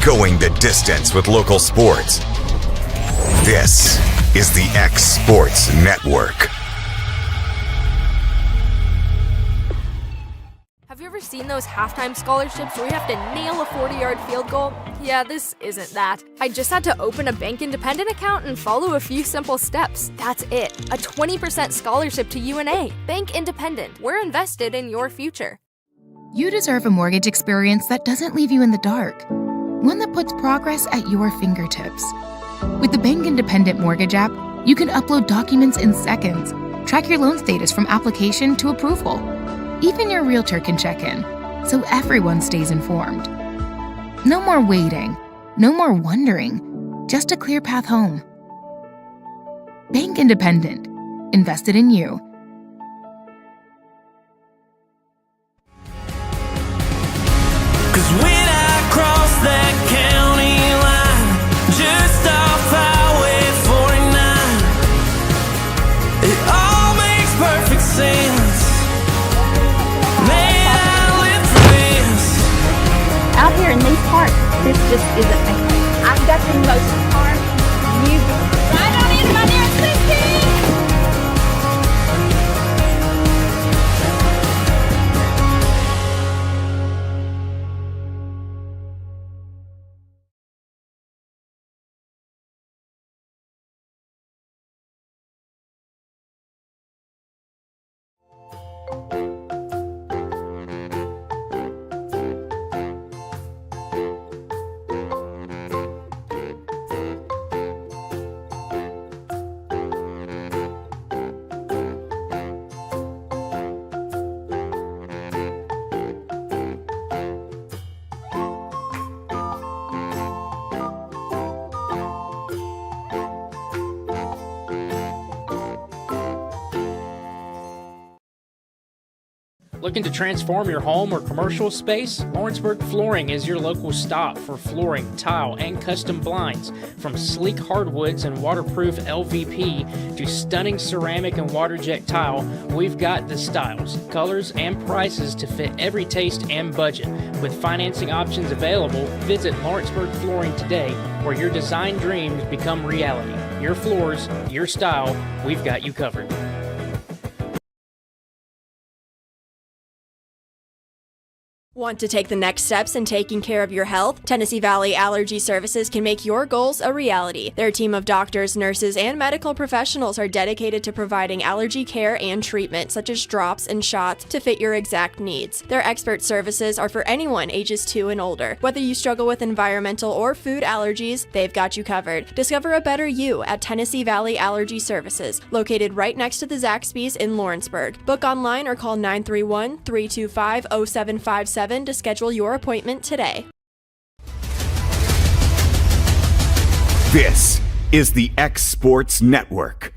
going the distance with local sports. This is the X Sports Network. Have you ever seen those halftime scholarships where you have to nail a 40-yard field goal? Yeah, this isn't that. I just had to open a Bank Independent account and follow a few simple steps. That's it. A 20% scholarship to UNA. Bank Independent. We're invested in your future. You deserve a mortgage experience that doesn't leave you in the dark. One that puts progress at your fingertips. With the Bank Independent Mortgage app, you can upload documents in seconds, track your loan status from application to approval. Even your realtor can check in, so everyone stays informed. No more waiting, no more wondering, just a clear path home. Bank Independent, invested in you. Cause when I cross that county line, just off Highway 49, it all makes perfect sense. Man, I live for this. Out here in these parks, this just isn't a place. I've got the most park view. Right on in my nearest 16. Looking to transform your home or commercial space? Lawrenceburg Flooring is your local stop for flooring, tile, and custom blinds. From sleek hardwoods and waterproof LVP to stunning ceramic and water jet tile, we've got the styles, colors, and prices to fit every taste and budget. With financing options available, visit Lawrenceburg Flooring today, where your design dreams become reality. Your floors, your style, we've got you covered. Want to take the next steps in taking care of your health? Tennessee Valley Allergy Services can make your goals a reality. Their team of doctors, nurses, and medical professionals are dedicated to providing allergy care and treatment, such as drops and shots, to fit your exact needs. Their expert services are for anyone ages 2 and older. Whether you struggle with environmental or food allergies, they've got you covered. Discover a better you at Tennessee Valley Allergy Services, located right next to the Zaxby's in Lawrenceburg. Book online or call 931-325-0757 to schedule your appointment today. This is the X Sports Network.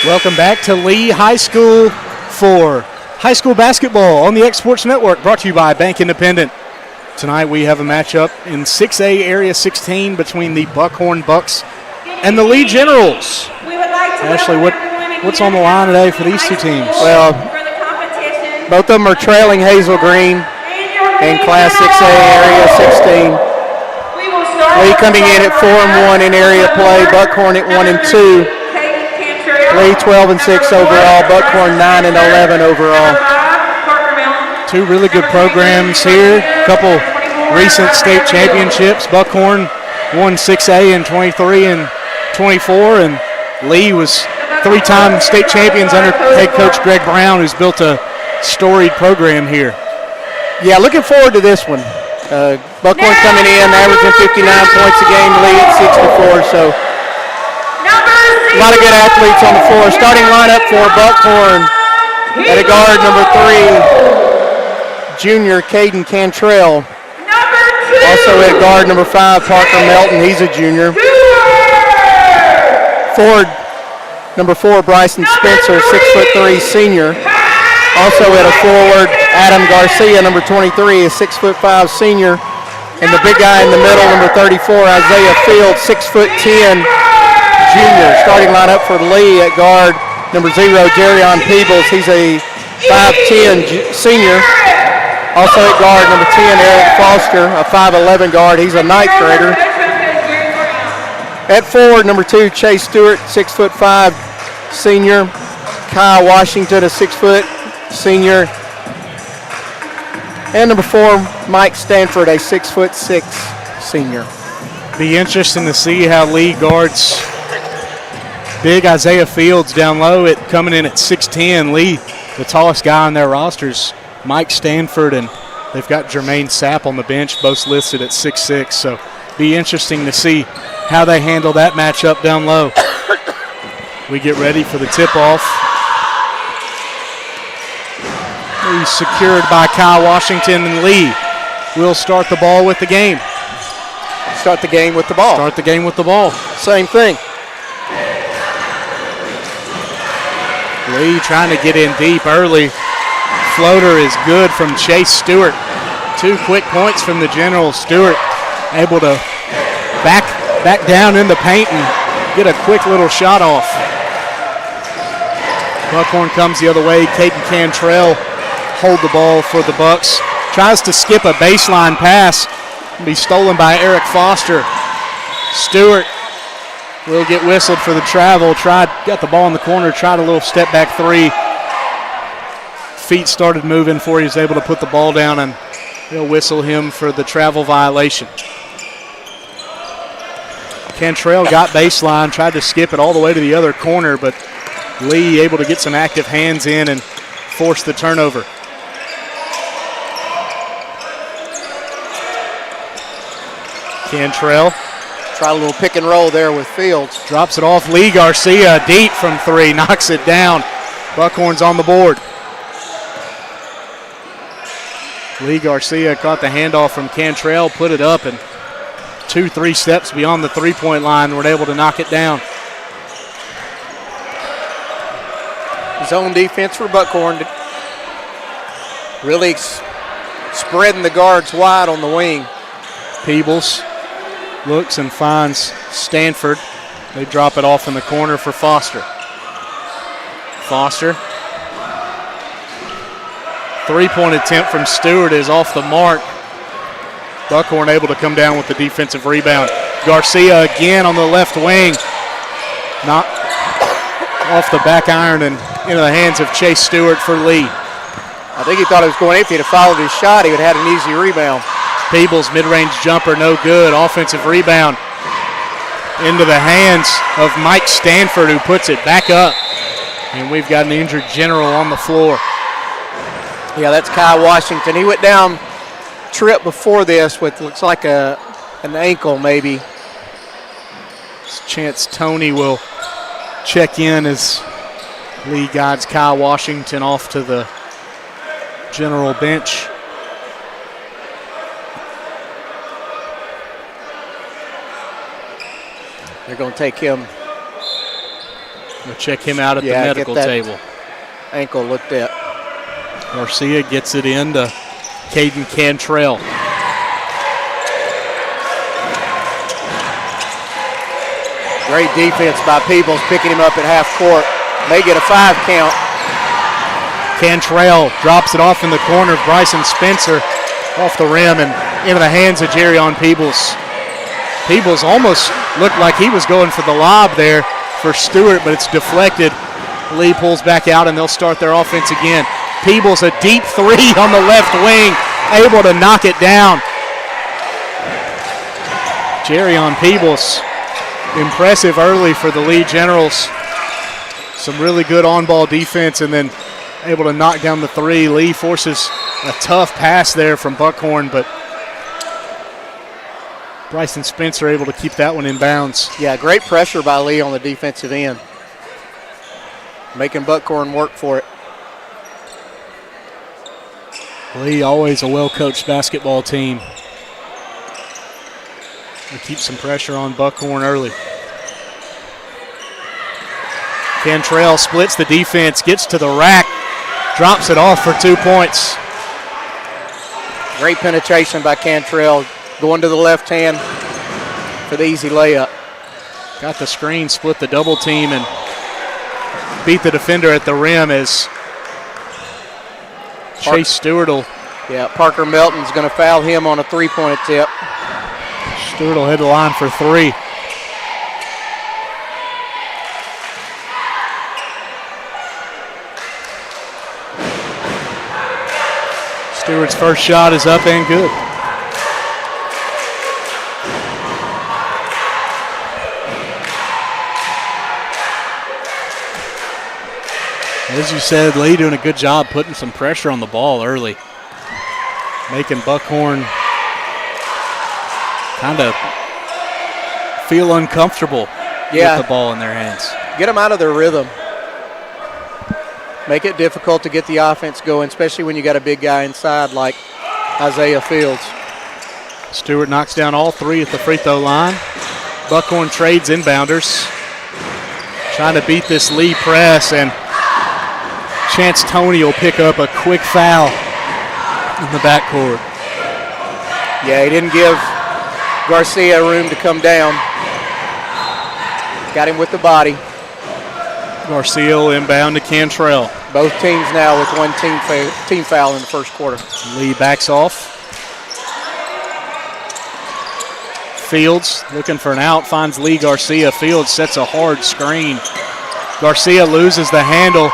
Welcome back to Lee High School for high school basketball on the X Sports Network, brought to you by Bank Independent. Tonight we have a matchup in 6A Area 16 between the Buckhorn Bucks and the Lee Generals. Ashley, what's on the line today for these two teams? Well, both of them are trailing Hazel Green in Class 6A Area 16. Lee coming in at 4-1 in area play, Buckhorn at 1-2. Lee 12-6 overall, Buckhorn 9-11 overall. Two really good programs here. A couple recent state championships. Buckhorn won 6A in 23 and 24, and Lee was three-time state champions under head coach Greg Brown, who's built a storied program here. Yeah, looking forward to this one. Buckhorn coming in, averaging 59 points a game, Lee at 64, so a lot of good athletes on the floor. Starting lineup for Buckhorn at a guard, number 3, junior Caden Cantrell. Also at guard, number 5, Parker Melton, he's a junior. Forward, number 4, Bryson Spencer, 6'3", senior. Also at a forward, Adam Garcia, number 23, a 6'5", senior. And the big guy in the middle, number 34, Isaiah Field, 6'10", junior. Starting lineup for Lee at guard, number 0, Jerion Peebles. He's a 5'10", senior. Also at guard, number 10, Eric Foster, a 5'11 guard. He's a ninth grader. At forward, number 2, Chase Stewart, 6'5", senior. Kyle Washington, a 6 foot senior. And number 4, Mike Stanford, a 6'6" senior. Be interesting to see how Lee guards big Isaiah Fields down low at coming in at 6'10". Lee, the tallest guy on their rosters, Mike Stanford, and they've got Jermaine Sapp on the bench, both listed at 6'6". So be interesting to see how they handle that matchup down low. We get ready for the tip-off. He's secured by Kyle Washington, and Lee will start the ball with the game. Start the game with the ball. Start the game with the ball. Same thing. Lee trying to get in deep early. Floater is good from Chase Stewart. 2 quick points from the General. Stewart able to back down in the paint and get a quick little shot off. Buckhorn comes the other way. Caden Cantrell hold the ball for the Bucks. Tries to skip a baseline pass. Be stolen by Eric Foster. Stewart will get whistled for the travel. Got the ball in the corner, tried a little step back 3. Feet started moving before he was able to put the ball down, and they'll whistle him for the travel violation. Cantrell got baseline, tried to skip it all the way to the other corner, but Lee able to get some active hands in and force the turnover. Cantrell. Try a little pick and roll there with Fields. Drops it off. Lee Garcia deep from 3, knocks it down. Buckhorn's on the board. Lee Garcia caught the handoff from Cantrell, put it up, and 2-3 steps beyond the 3-point line, were able to knock it down. Zone defense for Buckhorn. Really spreading the guards wide on the wing. Peebles looks and finds Stanford. They drop it off in the corner for Foster. Foster. 3-point attempt from Stewart is off the mark. Buckhorn able to come down with the defensive rebound. Garcia again on the left wing. Not off the back iron and into the hands of Chase Stewart for Lee. I think he thought it was going empty. If he'd have followed his shot, he would have had an easy rebound. Peebles mid-range jumper, no good. Offensive rebound into the hands of Mike Stanford, who puts it back up. And we've got an injured General on the floor. Yeah, that's Kyle Washington. He went down trip before this with looks like an ankle maybe. Chance Tony will check in as Lee guides Kyle Washington off to the General bench. They're going to take him. We'll check him out at the medical table. Ankle looked at. Garcia gets it in to Caden Cantrell. Great defense by Peebles, picking him up at half court. May get a 5 count. Cantrell drops it off in the corner. Bryson Spencer off the rim and into the hands of Jerrion Peebles. Peebles almost looked like he was going for the lob there for Stewart, but it's deflected. Lee pulls back out, and they'll start their offense again. Peebles, a deep 3 on the left wing, able to knock it down. Jerrion Peebles, impressive early for the Lee Generals. Some really good on-ball defense, and then able to knock down the 3. Lee forces a tough pass there from Buckhorn, but Bryson Spencer able to keep that one in bounds. Yeah, great pressure by Lee on the defensive end. Making Buckhorn work for it. Lee, always a well-coached basketball team. They keep some pressure on Buckhorn early. Cantrell splits the defense, gets to the rack, drops it off for 2 points. Great penetration by Cantrell, going to the left hand for the easy layup. Got the screen, split the double team, and beat the defender at the rim as Chase Stewart will Yeah, Parker Melton's going to foul him on a three-point attempt. Stewart will head the line for 3. Stewart's first shot is up and good. As you said, Lee doing a good job putting some pressure on the ball early, making Buckhorn kind of feel uncomfortable with the ball in their hands. Get them out of their rhythm. Make it difficult to get the offense going, especially when you got a big guy inside like Isaiah Fields. Stewart knocks down all 3 at the free throw line. Buckhorn trades inbounders, trying to beat this Lee press, and Chance Toney will pick up a quick foul in the backcourt. Yeah, he didn't give Garcia room to come down. Got him with the body. Garcia will inbound to Cantrell. Both teams now with one team foul in the first quarter. Lee backs off. Fields looking for an out, finds Lee Garcia. Fields sets a hard screen. Garcia loses the handle.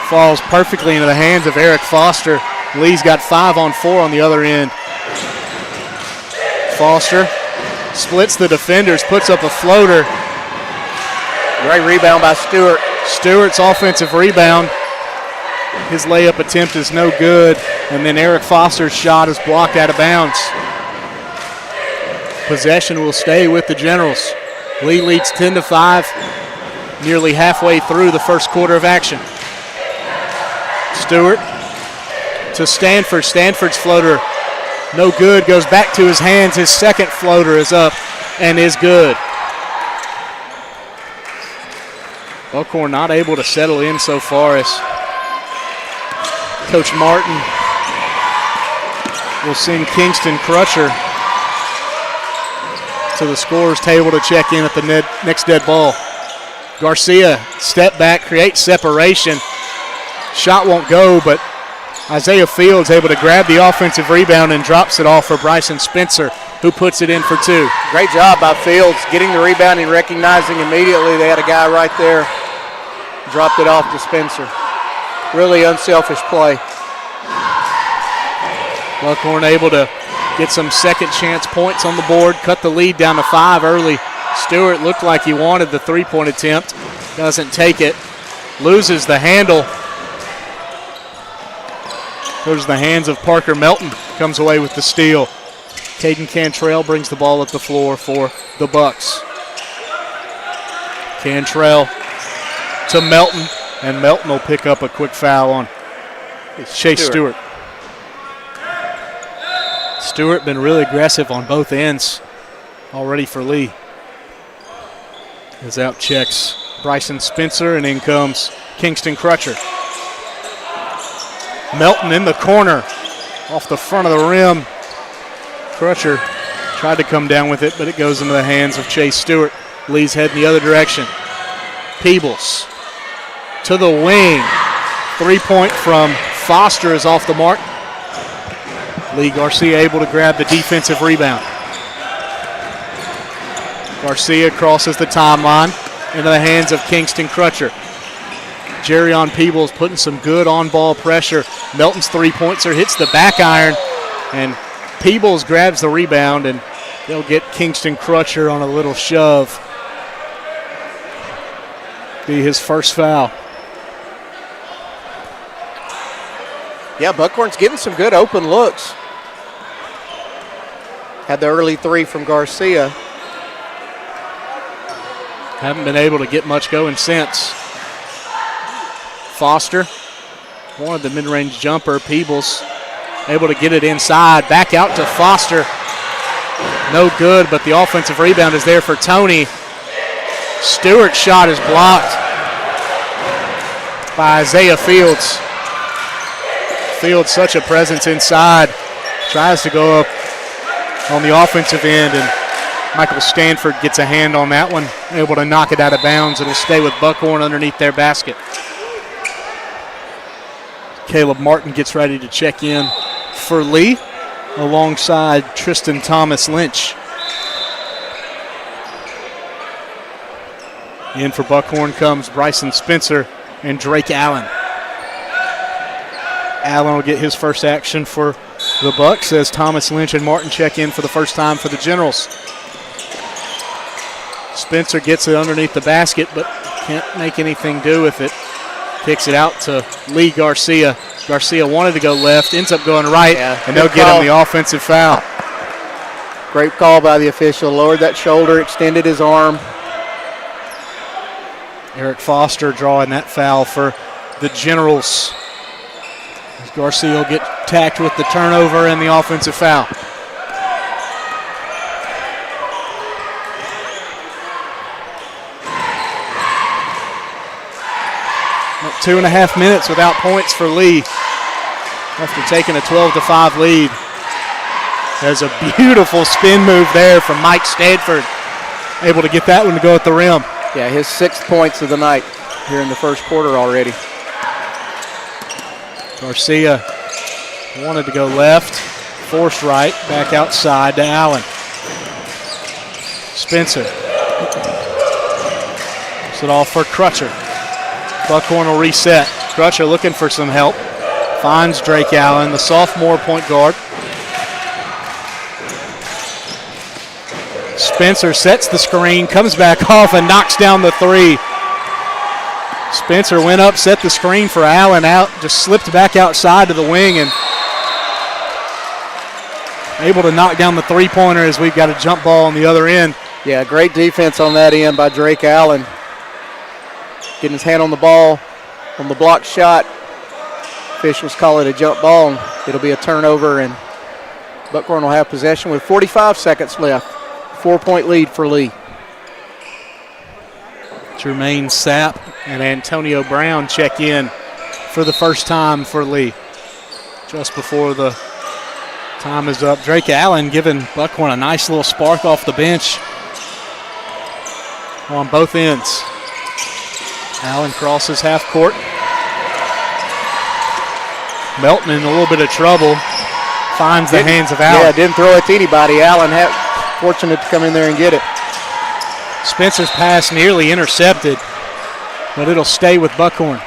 Falls perfectly into the hands of Eric Foster. Lee's got 5 on 4 on the other end. Foster splits the defenders, puts up a floater. Great rebound by Stewart. Stewart's offensive rebound. His layup attempt is no good, and then Eric Foster's shot is blocked out of bounds. Possession will stay with the Generals. Lee leads 10-5, nearly halfway through the first quarter of action. Stewart to Stanford. Stanford's floater, no good, goes back to his hands. His second floater is up and is good. Buckhorn not able to settle in so far as Coach Martin will send Kingston Crutcher to the scorer's table to check in at the next dead ball. Garcia step back, creates separation. Shot won't go, but Isaiah Fields able to grab the offensive rebound and drops it off for Bryson Spencer, who puts it in for 2. Great job by Fields getting the rebound and recognizing immediately they had a guy right there. Dropped it off to Spencer. Really unselfish play. Buckhorn able to get some second chance points on the board, cut the lead down to 5 early. Stewart looked like he wanted the 3-point attempt. Doesn't take it. Loses the handle. Goes to the hands of Parker Melton. Comes away with the steal. Caden Cantrell brings the ball up the floor for the Bucks. Cantrell to Melton, and Melton will pick up a quick foul on Chase Stewart. Stewart been really aggressive on both ends already for Lee. As out checks Bryson Spencer, and in comes Kingston Crutcher. Melton in the corner, off the front of the rim. Crutcher tried to come down with it, but it goes into the hands of Chase Stewart. Lee's heading the other direction. Peebles to the wing. 3-point from Foster is off the mark. Lee Garcia able to grab the defensive rebound. Garcia crosses the timeline into the hands of Kingston Crutcher. Jerrion Peebles putting some good on-ball pressure. Melton's 3-pointer hits the back iron, and Peebles grabs the rebound, and they'll get Kingston Crutcher on a little shove. Be his first foul. Yeah, Buckhorn's getting some good open looks. Had the early 3 from Garcia. Haven't been able to get much going since. Foster wanted the mid-range jumper. Peebles able to get it inside. Back out to Foster. No good, but the offensive rebound is there for Toney. Stewart's shot is blocked by Isaiah Fields. Fields such a presence inside. Tries to go up on the offensive end, and Michael Stanford gets a hand on that one. Able to knock it out of bounds. It'll stay with Buckhorn underneath their basket. Caleb Martin gets ready to check in for Lee alongside Tristan Thomas Lynch. In for Buckhorn comes Bryson Spencer and Drake Allen. Allen will get his first action for the Bucks as Thomas Lynch and Martin check in for the first time for the Generals. Spencer gets it underneath the basket, but can't make anything do with it. Kicks it out to Lee Garcia. Garcia wanted to go left, ends up going right, and they'll get him the offensive foul. Great call by the official. Lowered that shoulder, extended his arm. Eric Foster drawing that foul for the Generals. As Garcia will get tacked with the turnover and the offensive foul. About 2.5 minutes without points for Lee after taking a 12-5 lead. There's a beautiful spin move there from Mike Stadford. Able to get that one to go at the rim. Yeah, his 6th points of the night here in the first quarter already. Garcia wanted to go left, forced right, back outside to Allen. Spencer. Puts it off for Crutcher. Buckhorn will reset. Crutcher looking for some help. Finds Drake Allen, the sophomore point guard. Spencer sets the screen, comes back off and knocks down the three. Spencer went up, set the screen for Allen out, just slipped back outside to the wing and able to knock down the three-pointer as we've got a jump ball on the other end. Yeah, great defense on that end by Drake Allen. Getting his hand on the ball, on the block shot. Officials call it a jump ball, and it'll be a turnover, and Buckhorn will have possession with 45 seconds left. 4-point lead for Lee. Jermaine Sapp and Antonio Brown check in for the first time for Lee. Just before the time is up, Drake Allen giving Buckhorn a nice little spark off the bench on both ends. Allen crosses half court. Melton in a little bit of trouble. Finds the hands of Allen. Yeah, didn't throw it to anybody. Allen had fortunate to come in there and get it. Spencer's pass nearly intercepted, but it'll stay with Buckhorn.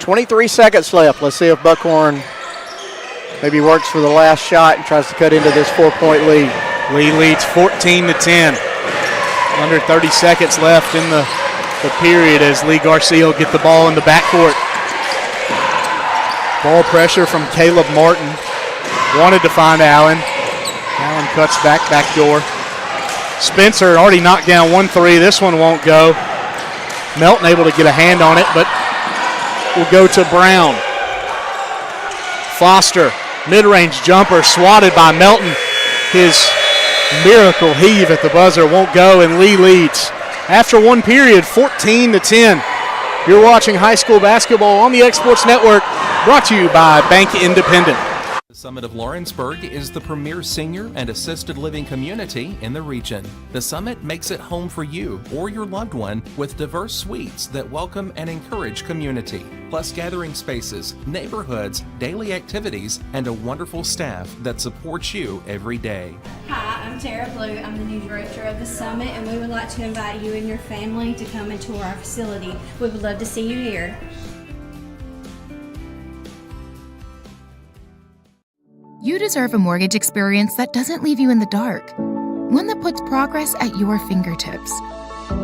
.23 seconds left. Let's see if Buckhorn maybe works for the last shot and tries to cut into this 4-point lead. Lee leads 14-10. Under 30 seconds left in the period as Lee Garcia will get the ball in the backcourt. Ball pressure from Caleb Martin. Wanted to find Allen. Allen cuts back door. Spencer already knocked down 1-3. This one won't go. Melton able to get a hand on it, but will go to Brown. Foster, mid-range jumper, swatted by Melton. His miracle heave at the buzzer won't go, and Lee leads. After one period, 14-10. You're watching high school basketball on the X Sports Network, brought to you by Bank Independent. The Summit of Lawrenceburg is the premier senior and assisted living community in the region. The Summit makes it home for you or your loved one with diverse suites that welcome and encourage community, plus gathering spaces, neighborhoods, daily activities, and a wonderful staff that supports you every day. Hi, I'm Tara Blue. I'm the new director of the Summit, and we would like to invite you and your family to come and tour our facility. We would love to see you here. You deserve a mortgage experience that doesn't leave you in the dark. One that puts progress at your fingertips.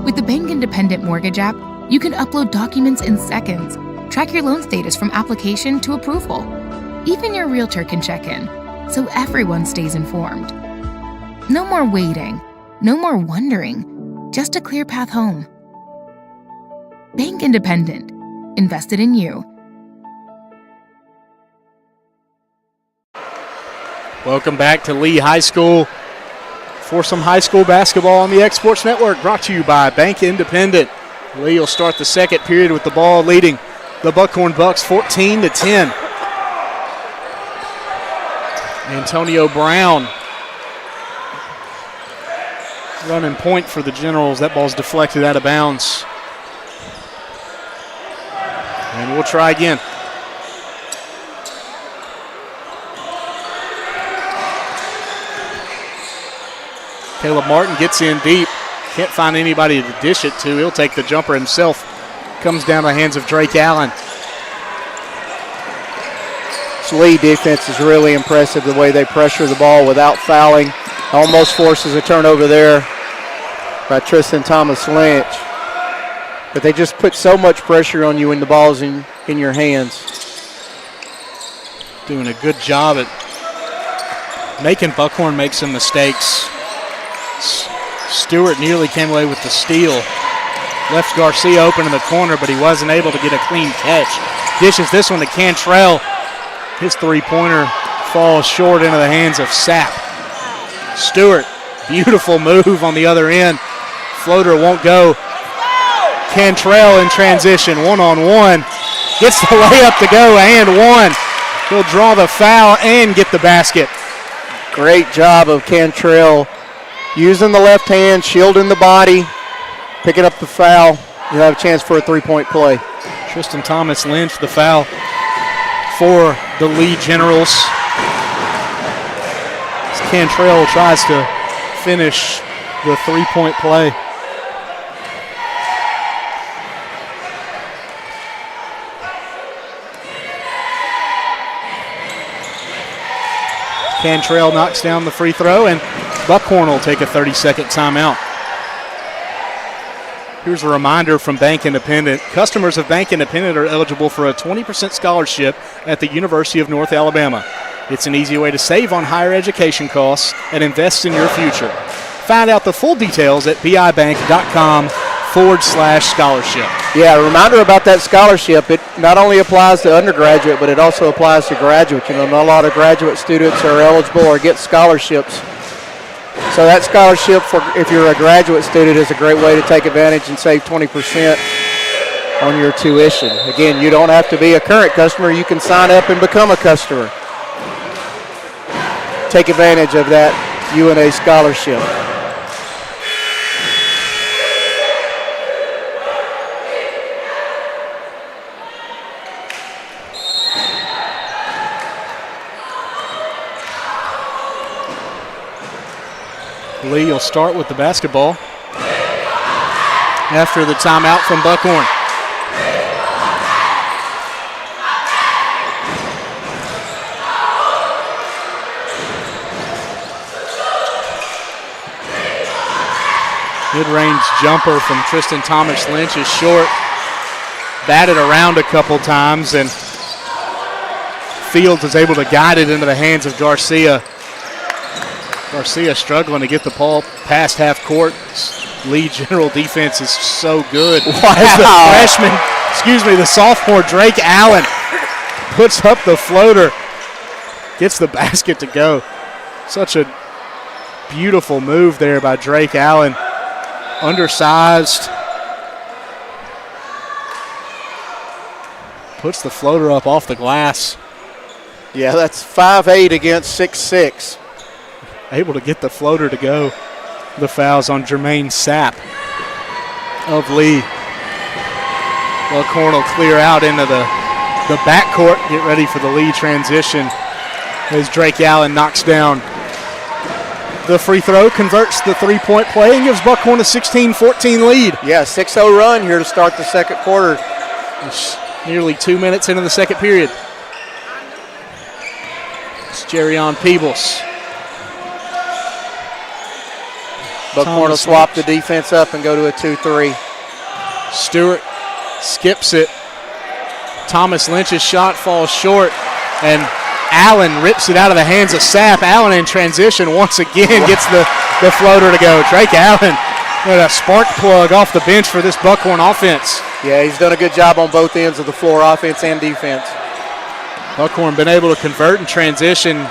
With the Bank Independent Mortgage app, you can upload documents in seconds, track your loan status from application to approval. Even your realtor can check in, so everyone stays informed. No more waiting, no more wondering, just a clear path home. Bank Independent. Invested in you. Welcome back to Lee High School for some high school basketball on the X Sports Network, brought to you by Bank Independent. Lee will start the second period with the ball leading the Buckhorn Bucks 14-10. Antonio Brown running point for the Generals. That ball's deflected out of bounds. And we'll try again. Caleb Martin gets in deep. Can't find anybody to dish it to. He'll take the jumper himself. Comes down the hands of Drake Allen. This Lee defense is really impressive, the way they pressure the ball without fouling. Almost forces a turnover there by Tristan Thomas Lynch. But they just put so much pressure on you when the ball's in your hands. Doing a good job at making Buckhorn make some mistakes. Stewart nearly came away with the steal. Left Garcia open in the corner, but he wasn't able to get a clean catch. Dishes this one to Cantrell. His three-pointer falls short into the hands of Sapp. Stewart, beautiful move on the other end. Floater won't go. Cantrell in transition, one-on-one. Gets the layup to go and one. He'll draw the foul and get the basket. Great job of Cantrell using the left hand, shielding the body, picking up the foul. You'll have a chance for a three-point play. Tristan Thomas Lynch, the foul for the Lee Generals. As Cantrell tries to finish the three-point play. Cantrell knocks down the free throw, and Buckhorn will take a 30-second timeout. Here's a reminder from Bank Independent. Customers of Bank Independent are eligible for a 20% scholarship at the University of North Alabama. It's an easy way to save on higher education costs and invest in your future. Find out the full details at bibank.com/scholarship. Yeah, a reminder about that scholarship. It not only applies to undergraduate, but it also applies to graduate. You know, not a lot of graduate students are eligible or get scholarships. So that scholarship, for if you're a graduate student, is a great way to take advantage and save 20% on your tuition. Again, you don't have to be a current customer. You can sign up and become a customer. Take advantage of that UNA scholarship. Lee will start with the basketball after the timeout from Buckhorn. Mid-range jumper from Tristan Thomas Lynch is short. Batted around a couple times, and Fields is able to guide it into the hands of Garcia. Garcia struggling to get the ball past half court. Lee General defense is so good. Wow. The sophomore Drake Allen puts up the floater, gets the basket to go. Such a beautiful move there by Drake Allen. Undersized. Puts the floater up off the glass. Yeah, that's 5'8" against 6'6". Able to get the floater to go. The foul's on Jermaine Sapp of Lee. Buckhorn will clear out into the backcourt. Get ready for the Lee transition as Drake Allen knocks down the free throw, converts the three-point play, and gives Buckhorn a 16-14 lead. Yeah, 6-0 run here to start the second quarter. It's nearly 2 minutes into the second period. It's Jerrion Peebles. Buckhorn will swap the defense up and go to a 2-3. Stewart skips it. Thomas Lynch's shot falls short, and Allen rips it out of the hands of Sapp. Allen in transition once again gets the floater to go. Drake Allen with a spark plug off the bench for this Buckhorn offense. Yeah, he's done a good job on both ends of the floor, offense and defense. Buckhorn been able to convert in transition,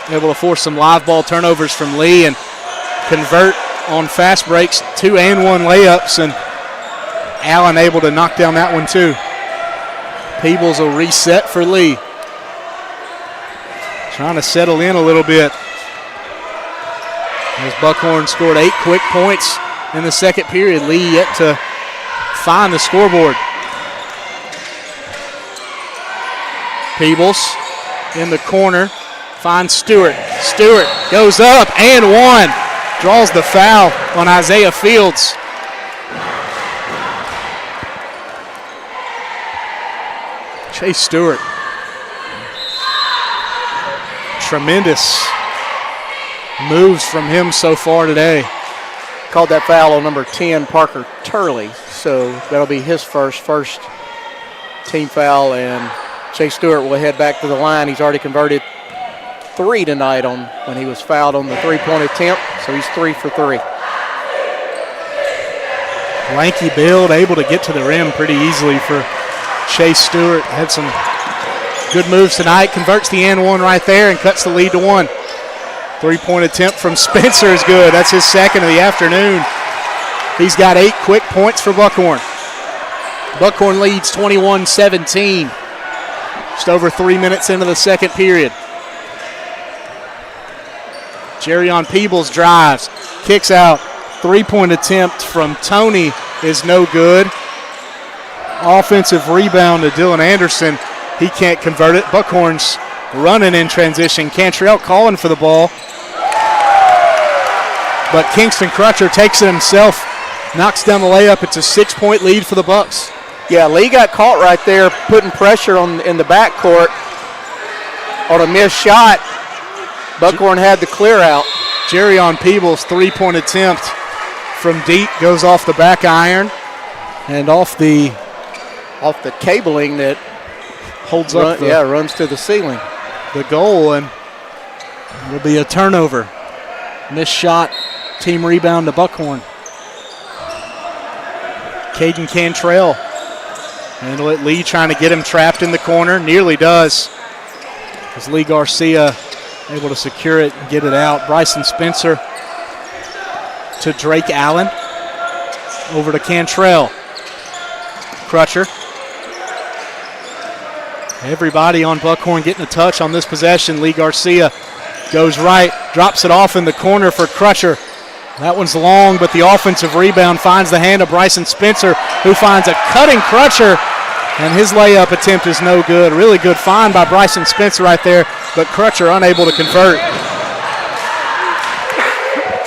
able to force some live ball turnovers from Lee and convert on fast breaks, 2 and 1 layups, and Allen able to knock down that one too. Peebles will reset for Lee. Trying to settle in a little bit. As Buckhorn scored 8 quick points in the second period, Lee yet to find the scoreboard. Peebles in the corner, finds Stewart. Stewart goes up and one. Draws the foul on Isaiah Fields. Chase Stewart. Tremendous moves from him so far today. Called that foul on number 10, Parker Turley. So that'll be his first team foul, and Chase Stewart will head back to the line. He's already converted 3 tonight when he was fouled on the three-point attempt, so he's 3 for 3. Lanky build, able to get to the rim pretty easily for Chase Stewart. Had some good moves tonight, converts the and one right there and cuts the lead to 1. Three-point attempt from Spencer is good. That's his second of the afternoon. He's got 8 quick points for Buckhorn. Buckhorn leads 21-17. Just over 3 minutes into the second period. Jerion Peebles drives, kicks out. Three-point attempt from Tony is no good. Offensive rebound to Dylan Anderson. He can't convert it. Buckhorn's running in transition. Cantrell calling for the ball. But Kingston Crutcher takes it himself, knocks down the layup. It's a 6-point lead for the Bucks. Yeah, Lee got caught right there putting pressure in the backcourt on a missed shot. Buckhorn had the clear out. Jerion Peebles' three-point attempt from deep goes off the back iron and off the cabling that holds up runs to the ceiling. The goal, and it'll be a turnover. Missed shot, team rebound to Buckhorn. Caden Cantrell handle it. Lee trying to get him trapped in the corner. Nearly does. As Lee Garcia able to secure it and get it out. Bryson Spencer to Drake Allen. Over to Cantrell. Crutcher. Everybody on Buckhorn getting a touch on this possession. Lee Garcia goes right, drops it off in the corner for Crutcher. That one's long, but the offensive rebound finds the hand of Bryson Spencer, who finds a cutting Crutcher, and his layup attempt is no good. Really good find by Bryson Spencer right there, but Crutcher unable to convert.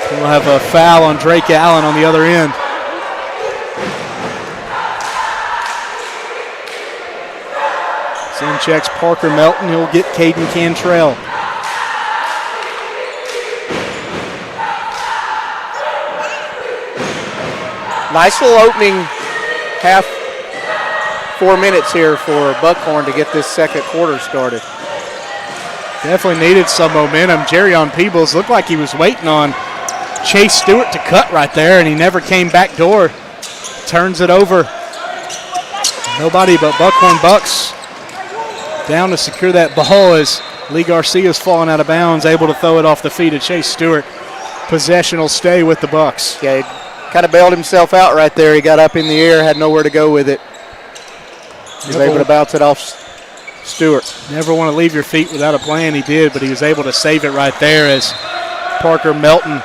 We'll have a foul on Drake Allen on the other end. In checks Parker Melton. He'll get Caden Cantrell. Nice little opening 4 minutes here for Buckhorn to get this second quarter started. Definitely needed some momentum. Jerion Peebles looked like he was waiting on Chase Stewart to cut right there, and he never came back door. Turns it over. Nobody but Buckhorn Bucks down to secure that ball as Lee Garcia's falling out of bounds, able to throw it off the feet of Chase Stewart. Possession will stay with the Bucks. Yeah, he kind of bailed himself out right there. He got up in the air, had nowhere to go with it. He was able to bounce it off Stewart. Never want to leave your feet without a plan. He did, but he was able to save it right there as Parker Melton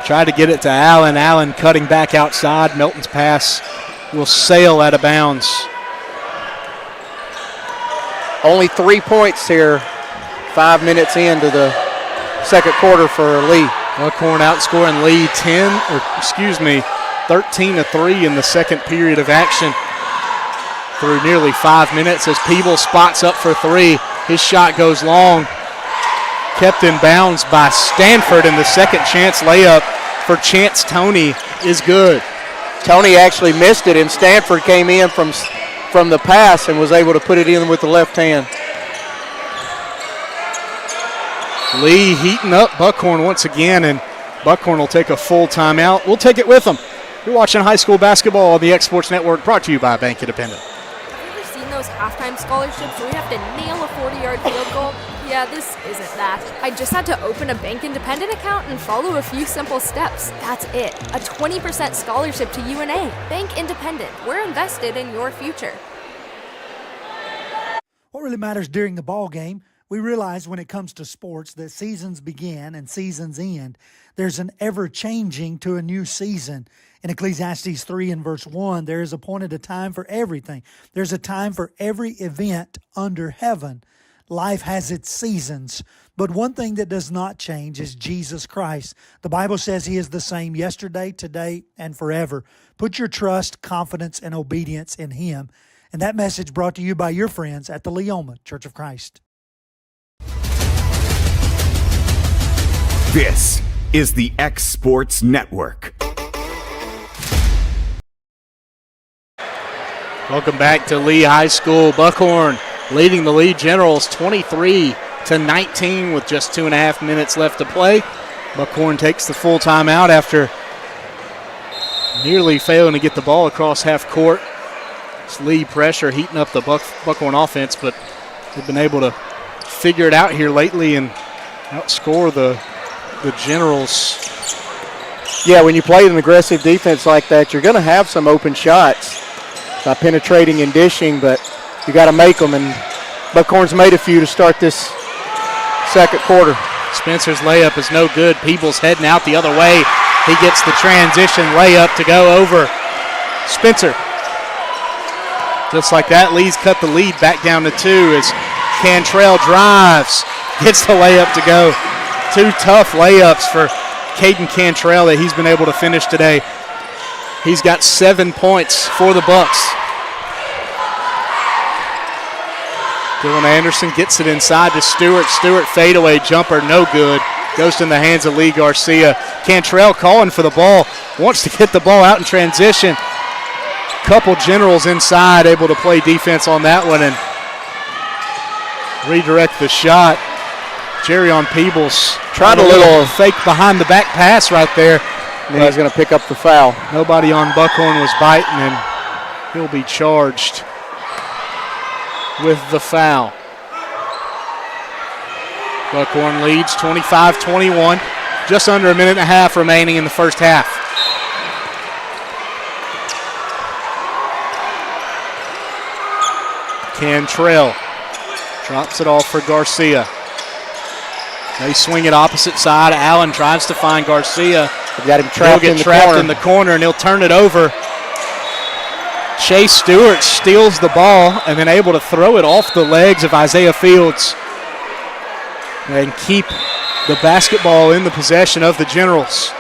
tried to get it to Allen. Allen cutting back outside. Melton's pass will sail out of bounds. Only 3 points here, 5 minutes into the second quarter for Lee. Buckhorn outscoring Lee 13-3 in the second period of action through nearly 5 minutes as Peebles spots up for 3. His shot goes long, kept in bounds by Stanford, and the second chance layup for Chance Tony is good. Tony actually missed it, and Stanford came in from the pass and was able to put it in with the left hand. Lee heating up Buckhorn once again, and Buckhorn will take a full timeout. We'll take it with them. You're watching high school basketball on the X Sports Network, brought to you by Bank Independent. Have you ever seen those halftime scholarships where you have to nail a 40-yard field goal? Yeah, this isn't that. I just had to open a Bank Independent account and follow a few simple steps. That's it. A 20% scholarship to UNA. Bank Independent. We're invested in your future. What really matters during the ball game We realize when it comes to sports that seasons begin and seasons end. There's an ever-changing to a new season. In Ecclesiastes 3 and verse 1, there is appointed a time for everything. There's a time for every event under heaven. Life has its seasons. But one thing that does not change is Jesus Christ. The Bible says He is the same yesterday, today, and forever. Put your trust, confidence, and obedience in Him. And that message brought to you by your friends at the Leoma Church of Christ. This is the X Sports Network. Welcome back to Lee High School. Buckhorn leading the Lee Generals 23-19 with just 2.5 minutes left to play. Buckhorn takes the full timeout after nearly failing to get the ball across half court. It's Lee pressure heating up the Buckhorn offense, but they've been able to figure it out here lately and outscore the Generals. Yeah, when you play an aggressive defense like that, you're going to have some open shots by penetrating and dishing, but you got to make them, and Buckhorn's made a few to start this second quarter. Spencer's layup is no good. Peebles heading out the other way. He gets the transition layup to go over Spencer. Just like that, Lee's cut the lead back down to 2 as Cantrell drives, gets the layup to go. 2 tough layups for Caden Cantrell that he's been able to finish today. He's got 7 points for the Bucks. Dylan Anderson gets it inside to Stewart. Stewart fadeaway jumper, no good. Goes in the hands of Lee Garcia. Cantrell calling for the ball. Wants to get the ball out in transition. Couple Generals inside, able to play defense on that one and redirect the shot. Jerrion Peebles tried a little fake behind the back pass right there. And he's going to pick up the foul. Nobody on Buckhorn was biting, and he'll be charged with the foul. Buckhorn leads 25-21. Just under a minute and a half remaining in the first half. Cantrell drops it off for Garcia. They swing it opposite side. Allen tries to find Garcia. They've got him trapped in the corner, and he'll turn it over. Chase Stewart steals the ball and then able to throw it off the legs of Isaiah Fields and keep the basketball in the possession of the Generals.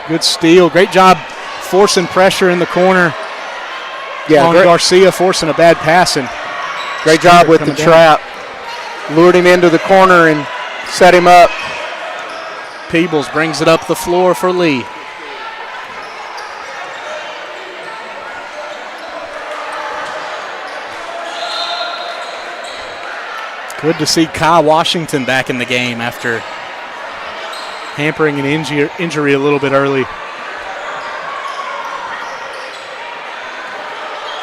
Good steal. Great job forcing pressure in the corner on Garcia, forcing a bad pass. And great job with the trap. Lured him into the corner and set him up. Peebles brings it up the floor for Lee. Good to see Kyle Washington back in the game after hampering an injury a little bit early.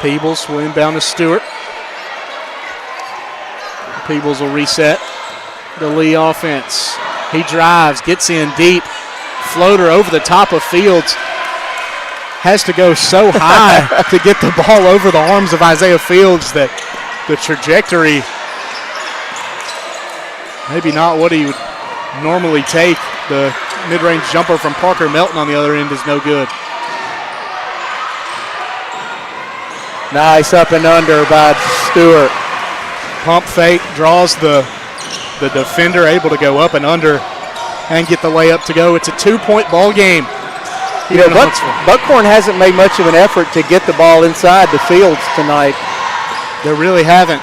Peebles will inbound to Stewart. Peebles will reset the Lee offense. He drives, gets in deep. Floater over the top of Fields. Has to go so high to get the ball over the arms of Isaiah Fields that the trajectory, maybe not what he would normally take. The mid-range jumper from Parker Melton on the other end is no good. Nice up and under by Stewart. Pump fake, draws the defender, able to go up and under and get the layup to go. It's a 2-point ball game. Buckhorn hasn't made much of an effort to get the ball inside the Fields tonight. They really haven't.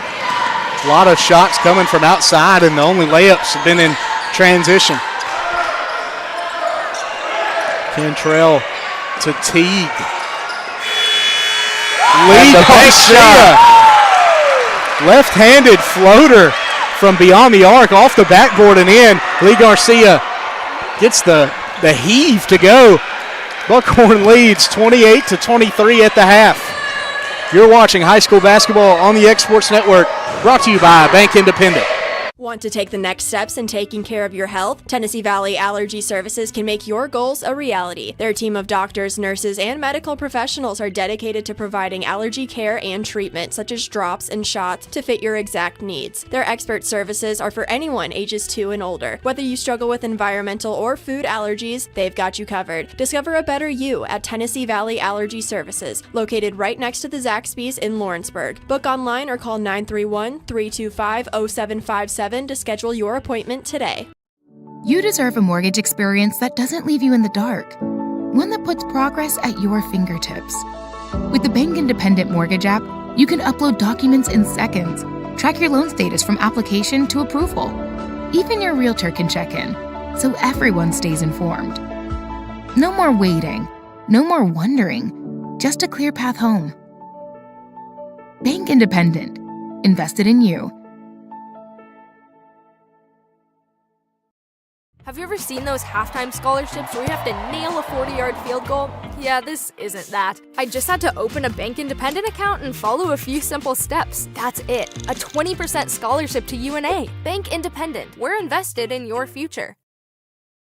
A lot of shots coming from outside, and the only layups have been in transition. Cantrell to Teague. Lee Garcia. Left-handed floater from beyond the arc, off the backboard and in. Lee Garcia gets the heave to go. Buckhorn leads 28-23 at the half. You're watching high school basketball on the X Sports Network, brought to you by Bank Independent. Want to take the next steps in taking care of your health? Tennessee Valley Allergy Services can make your goals a reality. Their team of doctors, nurses, and medical professionals are dedicated to providing allergy care and treatment, such as drops and shots, to fit your exact needs. Their expert services are for anyone ages 2 and older. Whether you struggle with environmental or food allergies, they've got you covered. Discover a better you at Tennessee Valley Allergy Services, located right next to the Zaxby's in Lawrenceburg. Book online or call 931-325-0757 to schedule your appointment today. You deserve a mortgage experience that doesn't leave you in the dark. One that puts progress at your fingertips. With the Bank Independent Mortgage app, you can upload documents in seconds, track your loan status from application to approval. Even your realtor can check in, so everyone stays informed. No more waiting, no more wondering, just a clear path home. Bank Independent. Invested in you. Have you ever seen those halftime scholarships where you have to nail a 40-yard field goal? Yeah, this isn't that. I just had to open a Bank Independent account and follow a few simple steps. That's it. A 20% scholarship to UNA. Bank Independent. We're invested in your future.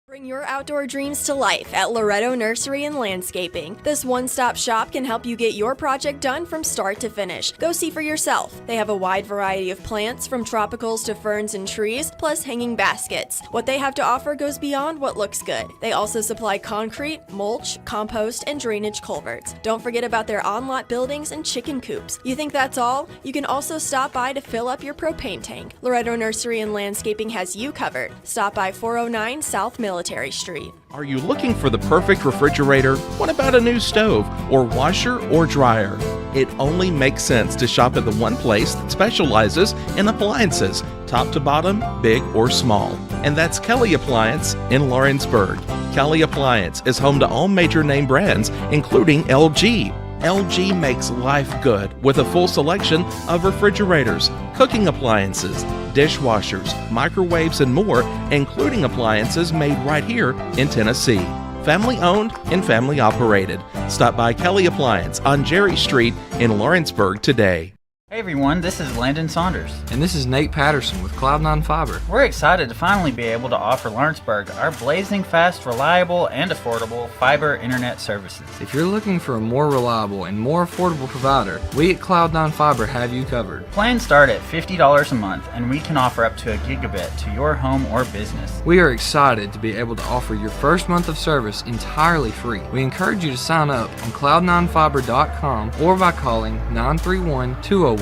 Bring your outdoor dreams to life at Loretto Nursery and Landscaping. This one-stop shop can help you get your project done from start to finish. Go see for yourself. They have a wide variety of plants, from tropicals to ferns and trees, plus hanging baskets. What they have to offer goes beyond what looks good. They also supply concrete, mulch, compost, and drainage culverts. Don't forget about their on-lot buildings and chicken coops. You think that's all? You can also stop by to fill up your propane tank. Loretto Nursery and Landscaping has you covered. Stop by 409 South Military Street. Are you looking for the perfect refrigerator? What about a new stove or washer or dryer? It only makes sense to shop at the one place that specializes in appliances, top to bottom, big or small. And that's Kelly Appliance in Lawrenceburg. Kelly Appliance is home to all major name brands, including LG. LG makes life good with a full selection of refrigerators, cooking appliances, dishwashers, microwaves, and more, including appliances made right here in Tennessee. Family owned and family operated. Stop by Kelly Appliance on Jerry Street in Lawrenceburg today. Hey everyone, this is Landon Saunders. And this is Nate Patterson with Cloud9 Fiber. We're excited to finally be able to offer Lawrenceburg our blazing fast, reliable, and affordable fiber internet services. If you're looking for a more reliable and more affordable provider, we at Cloud9 Fiber have you covered. Plans start at $50 a month, and we can offer up to a gigabit to your home or business. We are excited to be able to offer your first month of service entirely free. We encourage you to sign up on cloud9fiber.com or by calling 931-201-9098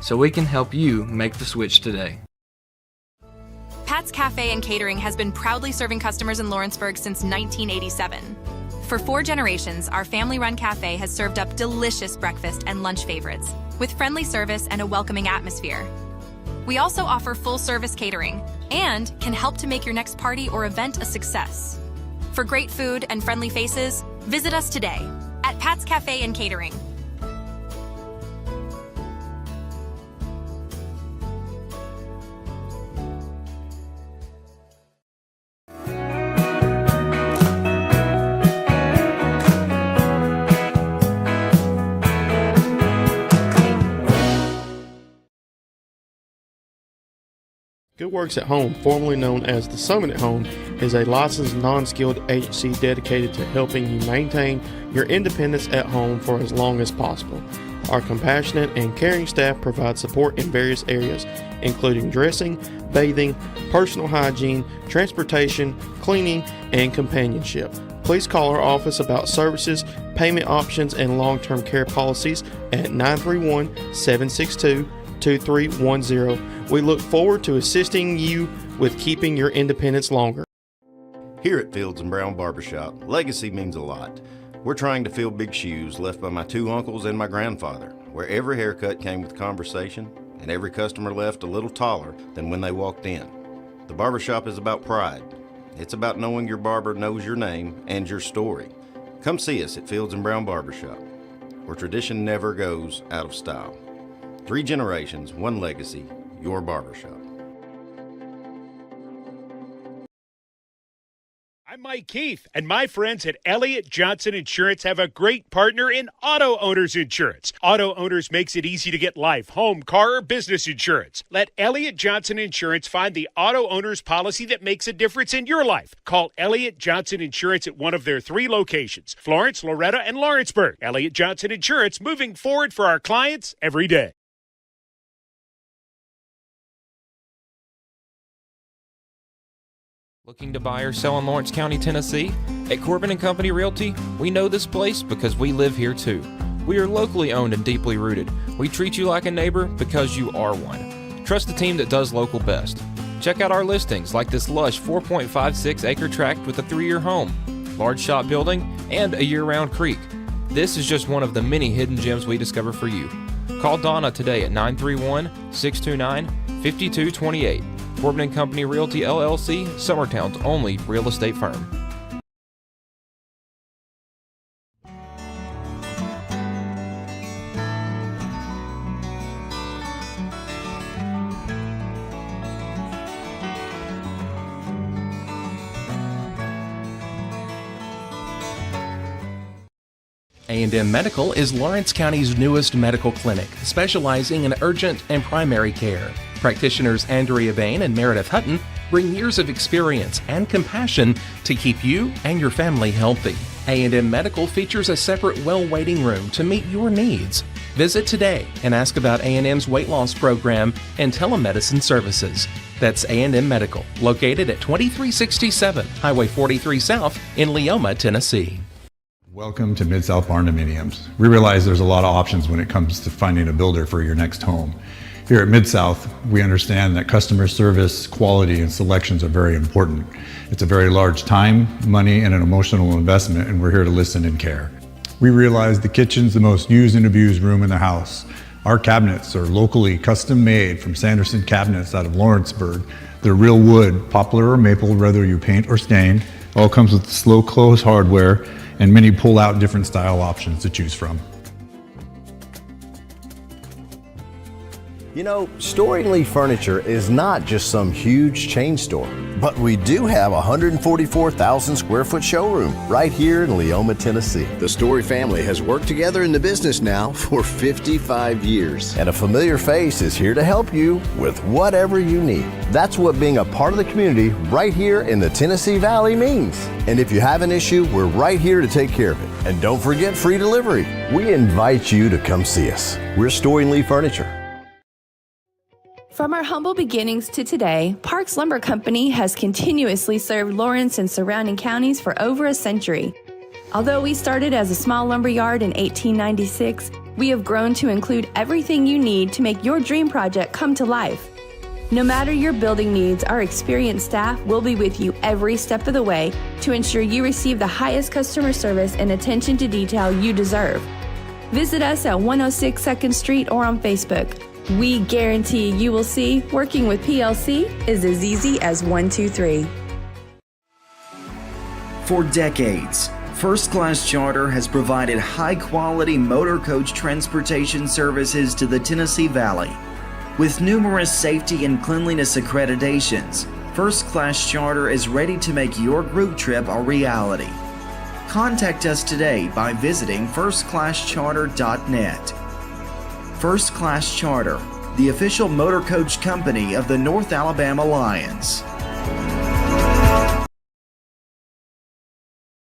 so we can help you make the switch today. Pat's Cafe and Catering has been proudly serving customers in Lawrenceburg since 1987. For 4 generations, our family-run cafe has served up delicious breakfast and lunch favorites with friendly service and a welcoming atmosphere. We also offer full-service catering and can help to make your next party or event a success. For great food and friendly faces, visit us today at Pat's Cafe and Catering. Good Works at Home, formerly known as The Summit at Home, is a licensed, non-skilled agency dedicated to helping you maintain your independence at home for as long as possible. Our compassionate and caring staff provide support in various areas, including dressing, bathing, personal hygiene, transportation, cleaning, and companionship. Please call our office about services, payment options, and long-term care policies at 931-762-2310. We look forward to assisting you with keeping your independence longer. Here at Fields & Brown Barbershop, legacy means a lot. We're trying to fill big shoes left by my 2 uncles and my grandfather, where every haircut came with conversation and every customer left a little taller than when they walked in. The barbershop is about pride. It's about knowing your barber knows your name and your story. Come see us at Fields & Brown Barbershop, where tradition never goes out of style. 3 generations, 1 legacy, your barbershop. Mike Keith, and my friends at Elliott Johnson Insurance have a great partner in Auto Owners Insurance. Auto Owners makes it easy to get life, home, car, or business insurance. Let Elliott Johnson Insurance find the Auto Owners policy that makes a difference in your life. Call Elliott Johnson Insurance at one of their 3 locations, Florence, Loretto, and Lawrenceburg. Elliott Johnson Insurance, moving forward for our clients every day. Looking to buy or sell in Lawrence County, Tennessee? At Corbin & Company Realty, we know this place because we live here too. We are locally owned and deeply rooted. We treat you like a neighbor because you are one. Trust the team that does local best. Check out our listings like this lush 4.56 acre tract with a 3-year home, large shop building, and a year-round creek. This is just one of the many hidden gems we discover for you. Call Donna today at 931-629-5228. Corbin & Company Realty LLC, Summertown's only real estate firm. A&M Medical is Lawrence County's newest medical clinic, specializing in urgent and primary care. Practitioners Andrea Bain and Meredith Hutton bring years of experience and compassion to keep you and your family healthy. A&M Medical features a separate well waiting room to meet your needs. Visit today and ask about A&M's weight loss program and telemedicine services. That's A&M Medical, located at 2367 Highway 43 South in Leoma, Tennessee. Welcome to Mid-South Barn Dominiums. We realize there's a lot of options when it comes to finding a builder for your next home. Here at Mid-South, we understand that customer service, quality, and selections are very important. It's a very large time, money, and an emotional investment, and we're here to listen and care. We realize the kitchen's the most used and abused room in the house. Our cabinets are locally custom made from Sanderson Cabinets out of Lawrenceburg. They're real wood, poplar or maple, whether you paint or stain. All comes with slow close hardware and many pull-out different style options to choose from. You know, Storing Lee Furniture is not just some huge chain store, but we do have a 144,000 square foot showroom right here in Leoma, Tennessee. The Story family has worked together in the business now for 55 years. And a familiar face is here to help you with whatever you need. That's what being a part of the community right here in the Tennessee Valley means. And if you have an issue, we're right here to take care of it. And don't forget free delivery. We invite you to come see us. We're Storing Lee Furniture. From our humble beginnings to today, Parks Lumber Company has continuously served Lawrence and surrounding counties for over a century. Although we started as a small lumber yard in 1896, we have grown to include everything you need to make your dream project come to life. No matter your building needs, our experienced staff will be with you every step of the way to ensure you receive the highest customer service and attention to detail you deserve. Visit us at 106 2nd Street or on Facebook. We guarantee you will see working with PLC is as easy as 1, 2, 3. For decades, First Class Charter has provided high-quality motor coach transportation services to the Tennessee Valley. With numerous safety and cleanliness accreditations, First Class Charter is ready to make your group trip a reality. Contact us today by visiting firstclasscharter.net. First Class Charter, the official motor coach company of the North Alabama Lions.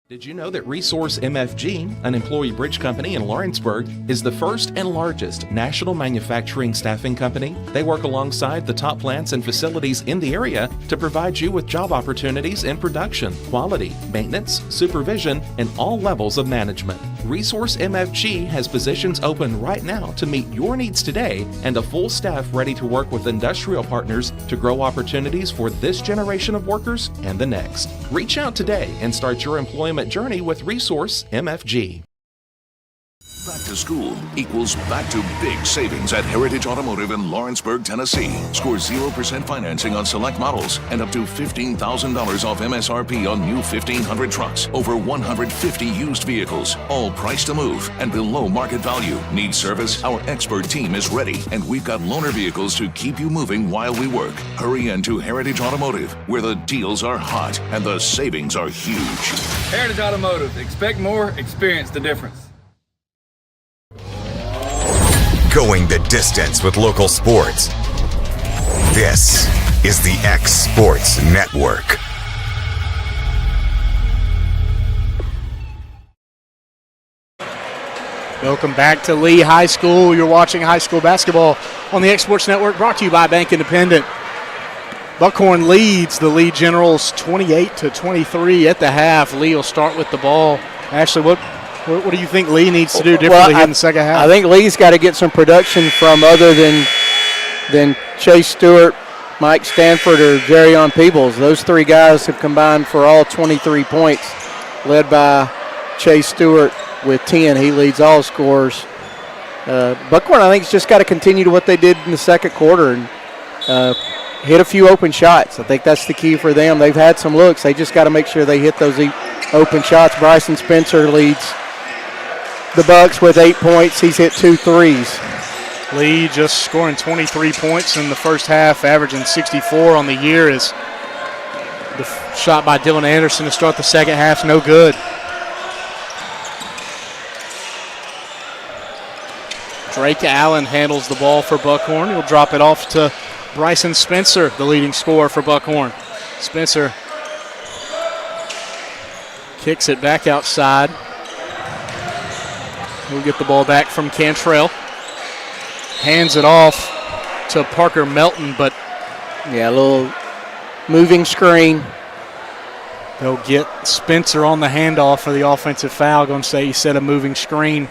Did you know that Resource MFG, an employee bridge company in Lawrenceburg, is the first and largest national manufacturing staffing company? They work alongside the top plants and facilities in the area to provide you with job opportunities in production, quality, maintenance, supervision, and all levels of management. Resource MFG has positions open right now to meet your needs today and a full staff ready to work with industrial partners to grow opportunities for this generation of workers and the next. Reach out today and start your employment journey with Resource MFG. Back to school equals back to big savings at Heritage Automotive in Lawrenceburg, Tennessee. Score 0% financing on select models and up to $15,000 off MSRP on new 1,500 trucks. Over 150 used vehicles, all priced to move and below market value. Need service? Our expert team is ready, and we've got loaner vehicles to keep you moving while we work. Hurry into Heritage Automotive, where the deals are hot and the savings are huge. Heritage Automotive. Expect more, experience the difference. Going the distance with local sports. This is the X Sports Network. Welcome back to Lee High School. You're watching high school basketball on the X Sports Network, brought to you by Bank Independent. Buckhorn leads the Lee Generals 28-23 at the half. Lee will start with the ball. Ashley, what do you think Lee needs to do differently here in the second half? I think Lee's got to get some production from other than Chase Stewart, Mike Stanford, or Jerryon Peebles. Those three guys have combined for all 23 points, led by Chase Stewart with 10. He leads all scorers. Buckhorn, I think, has just got to continue to what they did in the second quarter and hit a few open shots. I think that's the key for them. They've had some looks. They just got to make sure they hit those open shots. Bryson Spencer leads the Bucks with 8 points. He's hit 2 threes. Lee just scoring 23 points in the first half, averaging 64 on the year. Is the shot by Dylan Anderson to start the second half no good. Drake Allen handles the ball for Buckhorn. He'll drop it off to Bryson Spencer, the leading scorer for Buckhorn. Spencer kicks it back outside. We'll get the ball back from Cantrell. Hands it off to Parker Melton, but yeah, a little moving screen. They'll get Spencer on the handoff for the offensive foul. Going to say he set a moving screen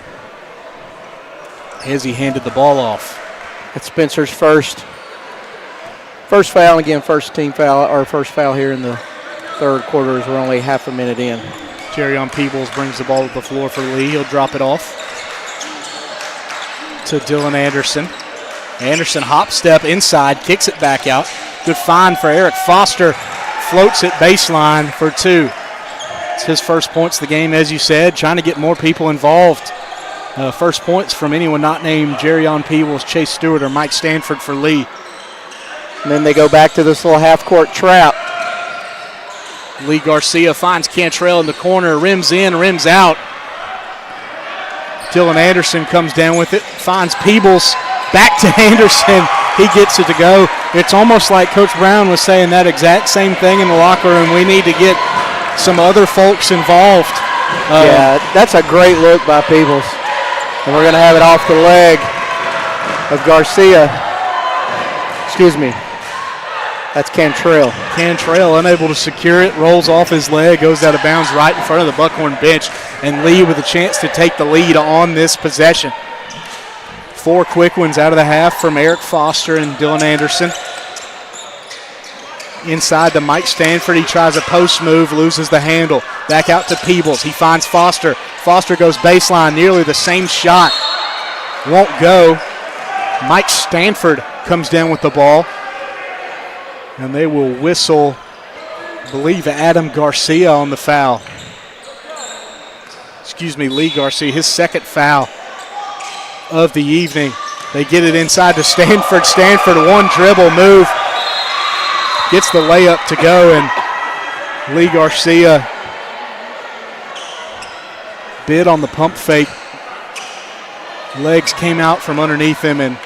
as he handed the ball off. It's Spencer's first foul, again, first team foul, or first foul here in the third quarter as we're only half a minute in. Jerryon Peebles brings the ball to the floor for Lee. He'll drop it off to Dylan Anderson. Anderson hop step inside, kicks it back out. Good find for Eric Foster. Floats it baseline for 2. It's his first points of the game, as you said, trying to get more people involved. First points from anyone not named Jerryon Peebles, Chase Stewart, or Mike Stanford for Lee. And then they go back to this little half-court trap. Lee Garcia finds Cantrell in the corner, rims in, rims out. Dylan Anderson comes down with it, finds Peebles, back to Anderson. He gets it to go. It's almost like Coach Brown was saying that exact same thing in the locker room. We need to get some other folks involved. Yeah, that's a great look by Peebles. And we're going to have it off the leg of Garcia. Excuse me. That's Cantrell. Cantrell unable to secure it, rolls off his leg, goes out of bounds right in front of the Buckhorn bench, and Lee with a chance to take the lead on this possession. 4 quick ones out of the half from Eric Foster and Dylan Anderson. Inside to Mike Stanford. He tries a post move, loses the handle. Back out to Peebles. He finds Foster. Foster goes baseline, nearly the same shot. Won't go. Mike Stanford comes down with the ball. And they will whistle, I believe, Adam Garcia on the foul. Excuse me, Lee Garcia, his second foul of the evening. They get it inside to Stanford. Stanford, one dribble move. Gets the layup to go, and Lee Garcia bid on the pump fake. Legs came out from underneath him, and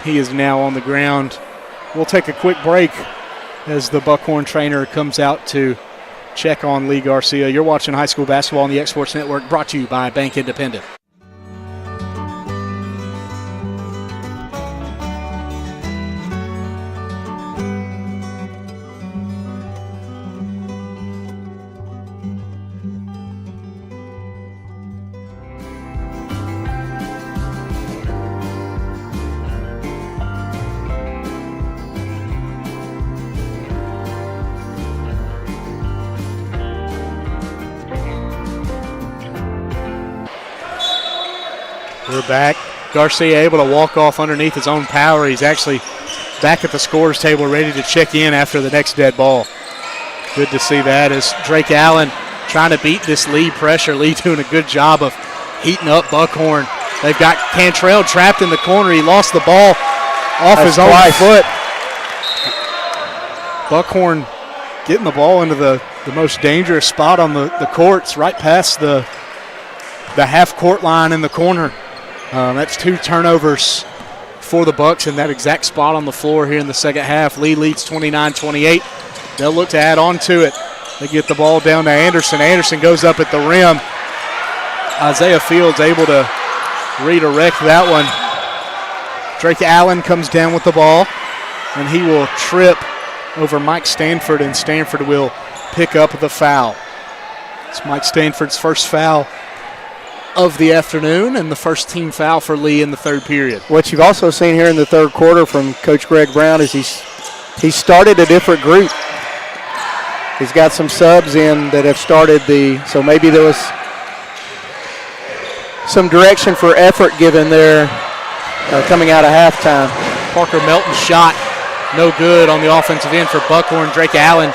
he is now on the ground. We'll take a quick break as the Buckhorn trainer comes out to check on Lee Garcia. You're watching high school basketball on the X Sports Network, brought to you by Bank Independent. We're back. Garcia able to walk off underneath his own power. He's actually back at the scorer's table ready to check in after the next dead ball. Good to see that as Drake Allen trying to beat this Lee pressure. Lee doing a good job of heating up Buckhorn. They've got Cantrell trapped in the corner. He lost the ball off his own foot. Buckhorn getting the ball into the most dangerous spot on the courts, right past the half-court line in the corner. That's 2 turnovers for the Bucks in that exact spot on the floor here in the second half. Lee leads 29-28. They'll look to add on to it. They get the ball down to Anderson. Anderson goes up at the rim. Isaiah Fields able to redirect that one. Drake Allen comes down with the ball, and he will trip over Mike Stanford, and Stanford will pick up the foul. It's Mike Stanford's first foul of the afternoon and the first team foul for Lee in the third period. What you've also seen here in the third quarter from Coach Greg Brown is he started a different group. He's got some subs in that have started so maybe there was some direction for effort given there coming out of halftime. Parker Melton's shot no good on the offensive end for Buckhorn. Drake Allen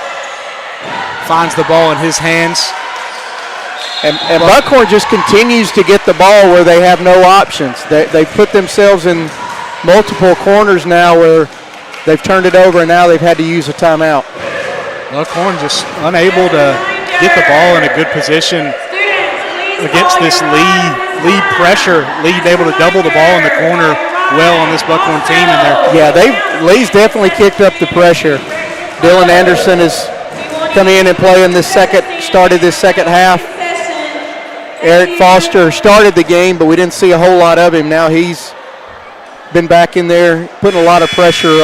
finds the ball in his hands. And Buckhorn just continues to get the ball where they have no options. They put themselves in multiple corners now where they've turned it over, and now they've had to use a timeout. Buckhorn just unable to get the ball in a good position against this Lee pressure. Lee able to double the ball in the corner well on this Buckhorn team in there. Yeah, Lee's definitely kicked up the pressure. Dylan Anderson has come in and started this second half. Eric Foster started the game, but we didn't see a whole lot of him. Now he's been back in there, putting a lot of pressure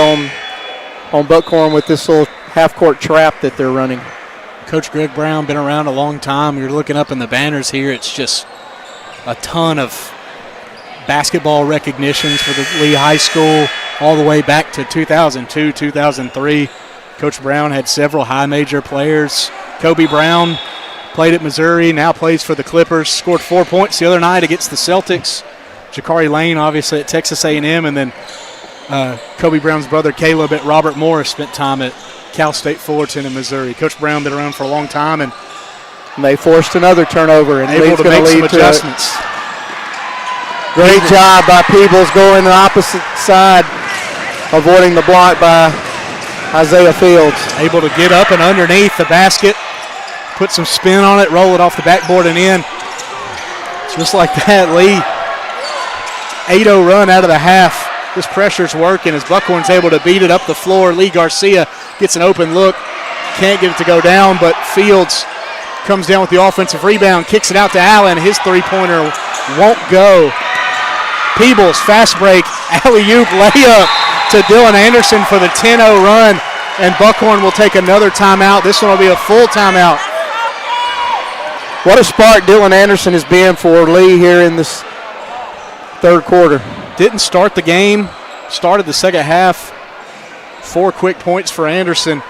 on Buckhorn with this little half-court trap that they're running. Coach Greg Brown been around a long time. You're looking up in the banners here. It's just a ton of basketball recognitions for the Lee High School all the way back to 2002, 2003. Coach Brown had several high major players. Kobe Brown played at Missouri, now plays for the Clippers, scored 4 points the other night against the Celtics. Jakari Lane, obviously, at Texas A&M, and then Kobe Brown's brother Caleb at Robert Morris spent time at Cal State Fullerton in Missouri. Coach Brown been around for a long time, and they forced another turnover, and able to make some adjustments. Great job by Peebles going the opposite side, avoiding the block by Isaiah Fields. Able to get up and underneath the basket, put some spin on it, roll it off the backboard and in. Just like that, Lee. 8-0 run out of the half. This pressure's working as Buckhorn's able to beat it up the floor. Lee Garcia gets an open look. Can't get it to go down, but Fields comes down with the offensive rebound, kicks it out to Allen. His three-pointer won't go. Peebles, fast break, alley-oop layup to Dylan Anderson for the 10-0 run, and Buckhorn will take another timeout. This one will be a full timeout. What a spark Dylan Anderson has been for Lee here in this third quarter. Didn't start the game, started the second half. 4 quick points for Anderson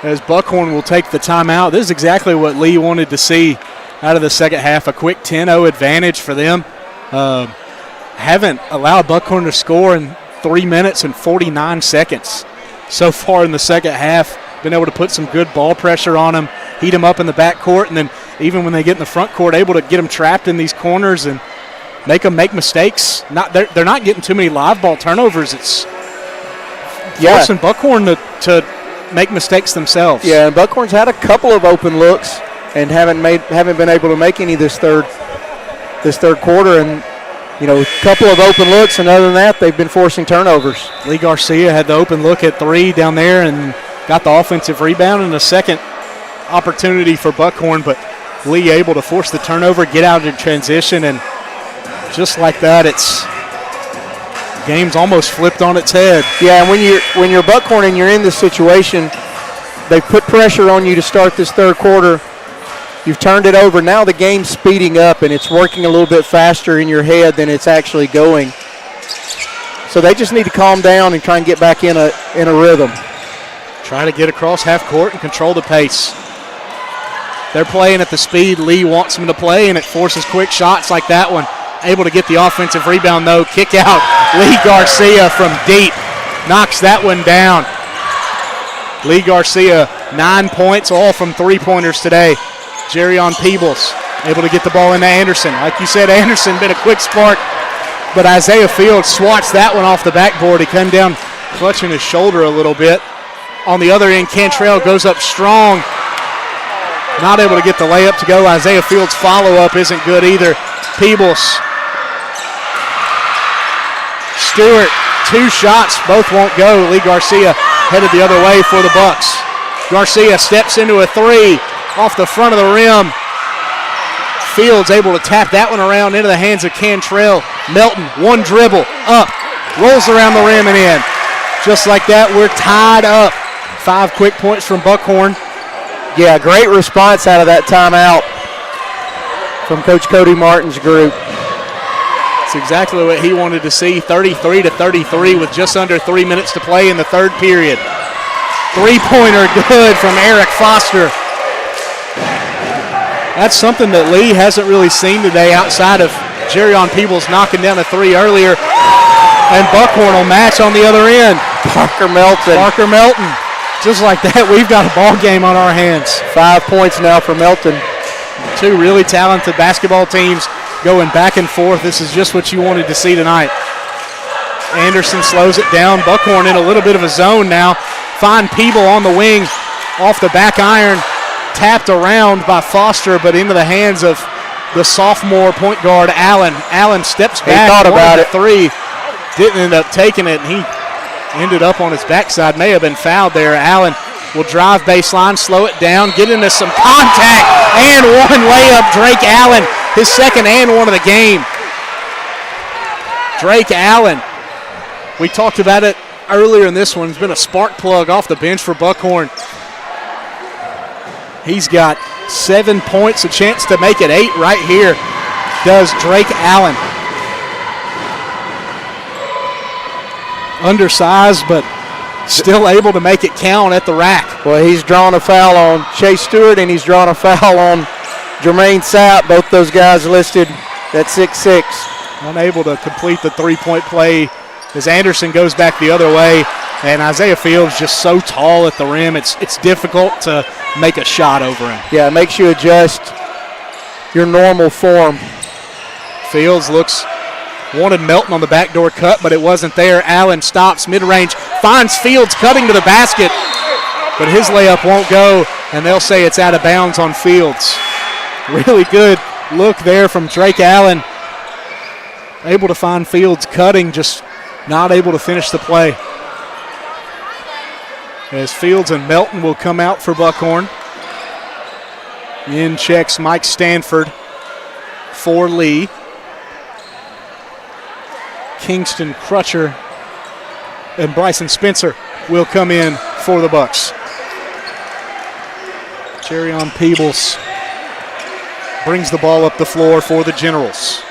as Buckhorn will take the timeout. This is exactly what Lee wanted to see out of the second half, a quick 10-0 advantage for them. Haven't allowed Buckhorn to score in 3 minutes and 49 seconds so far in the second half. Been able to put some good ball pressure on them, heat them up in the backcourt, and then even when they get in the front court, able to get them trapped in these corners and make them make mistakes. They're not getting too many live ball turnovers. It's forcing Buckhorn to make mistakes themselves. Yeah, and Buckhorn's had a couple of open looks and haven't been able to make any this third quarter, and a couple of open looks, and other than that, they've been forcing turnovers. Lee Garcia had the open look at 3 down there and got the offensive rebound and a second opportunity for Buckhorn, but Lee able to force the turnover, get out in transition, and just like that, game's almost flipped on its head. Yeah, and when you're Buckhorn and you're in this situation, they've put pressure on you to start this third quarter. You've turned it over. Now the game's speeding up, and it's working a little bit faster in your head than it's actually going. So they just need to calm down and try and get back in a rhythm. Try to get across half court and control the pace. They're playing at the speed Lee wants them to play, and it forces quick shots like that one. able to get the offensive rebound, though. Kick out. Lee Garcia from deep knocks that one down. Lee Garcia, 9 points, all from three-pointers today. Jerion Peebles able to get the ball into Anderson. Like you said, Anderson been a quick spark, but Isaiah Fields swats that one off the backboard. He came down clutching his shoulder a little bit. On the other end, Cantrell goes up strong. Not able to get the layup to go. Isaiah Fields' follow-up isn't good either. Peebles. Stewart, 2 shots, both won't go. Lee Garcia headed the other way for the Bucks. Garcia steps into a 3 off the front of the rim. Fields able to tap that one around into the hands of Cantrell. Melton, 1 dribble, up, rolls around the rim and in. Just like that, we're tied up. 5 quick points from Buckhorn. Yeah, great response out of that timeout from Coach Cody Martin's group. It's exactly what he wanted to see. 33-33 with just under 3 minutes to play in the third period. 3-pointer good from Eric Foster. That's something that Lee hasn't really seen today outside of Jerion Peebles knocking down a 3 earlier. And Buckhorn will match on the other end. Parker Melton. Just like that, we've got a ball game on our hands. 5 points now for Melton. 2 really talented basketball teams going back and forth. This is just what you wanted to see tonight. Anderson slows it down. Buckhorn in a little bit of a zone now. Find Peeble on the wing off the back iron. Tapped around by Foster, but into the hands of the sophomore point guard, Allen. Allen steps back. He thought about it. 3. Didn't end up taking it, and he ended up on his backside. May have been fouled there. Allen will drive baseline, slow it down, get into some contact, and 1 layup. Drake Allen, his second and 1 of the game. Drake Allen. We talked about it earlier in this one. He's been a spark plug off the bench for Buckhorn. He's got 7 points, a chance to make it 8 right here, does Drake Allen. Undersized, but still able to make it count at the rack. Well, he's drawn a foul on Chase Stewart, and he's drawn a foul on Jermaine Sapp. Both those guys listed at 6'6". Unable to complete the 3-point play as Anderson goes back the other way. And Isaiah Fields just so tall at the rim, it's difficult to make a shot over him. Yeah, it makes you adjust your normal form. Fields wanted Melton on the backdoor cut, but it wasn't there. Allen stops mid-range, finds Fields cutting to the basket, but his layup won't go, and they'll say it's out of bounds on Fields. Really good look there from Drake Allen. Able to find Fields cutting, just not able to finish the play. As Fields and Melton will come out for Buckhorn. In checks Mike Stanford for Lee. Kingston Crutcher and Bryson Spencer will come in for the Bucks. Jerion Peebles brings the ball up the floor for the Generals.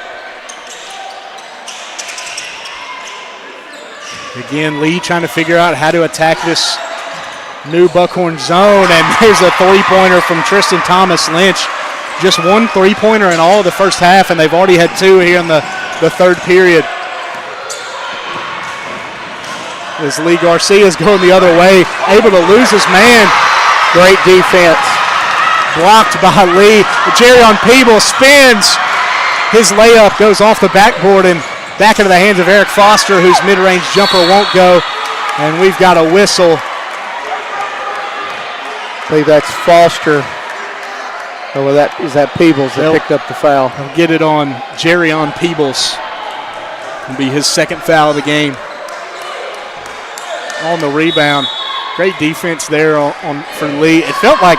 Again, Lee trying to figure out how to attack this new Buckhorn zone, and there's a 3-pointer from Tristan Thomas Lynch. Just 1 3-pointer in all of the first half, and they've already had 2 here in the third period. As Lee Garcia is going the other way, able to lose his man. Great defense. Blocked by Lee. Jerion Peebles spins. His layup goes off the backboard and back into the hands of Eric Foster, whose mid-range jumper won't go. And we've got a whistle. I believe that's Foster. Oh, well, is that Peebles that picked up the foul. I'll get it on Jerion Peebles. It'll be his second foul of the game. On the rebound. Great defense there for Lee. It felt like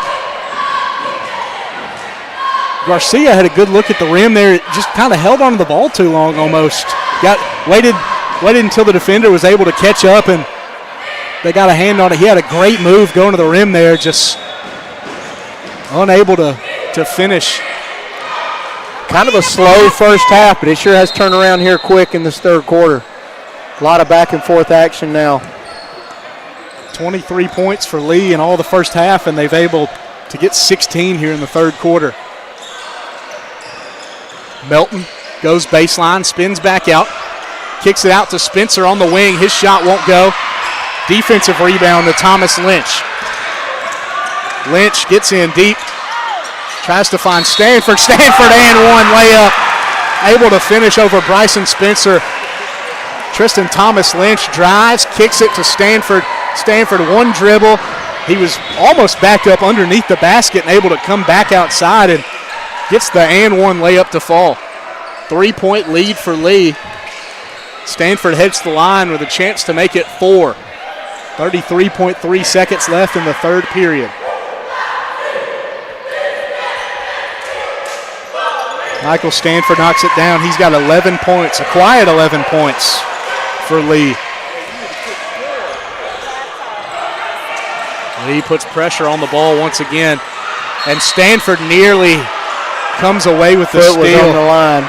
Garcia had a good look at the rim there. It just kind of held on to the ball too long almost. Waited until the defender was able to catch up, and they got a hand on it. He had a great move going to the rim there, just unable to finish. Kind of a slow first half, but it sure has turned around here quick in this third quarter. A lot of back and forth action now. 23 points for Lee in all the first half, and they've able to get 16 here in the third quarter. Melton Goes baseline, spins back out. Kicks it out to Spencer on the wing. His shot won't go. Defensive rebound to Thomas Lynch. Lynch gets in deep. Tries to find Stanford. Stanford and one layup. Able to finish over Bryson Spencer. Tristan Thomas Lynch drives, kicks it to Stanford. Stanford one dribble. He was almost backed up underneath the basket and able to come back outside and gets the and one layup to fall. 3-point lead for Lee. Stanford heads to the line with a chance to make it 4. 33.3 seconds left in the third period. Michael Stanford knocks it down. He's got 11 points, a quiet 11 points for Lee. Lee puts pressure on the ball once again, and Stanford nearly comes away with the steal. Was on the line.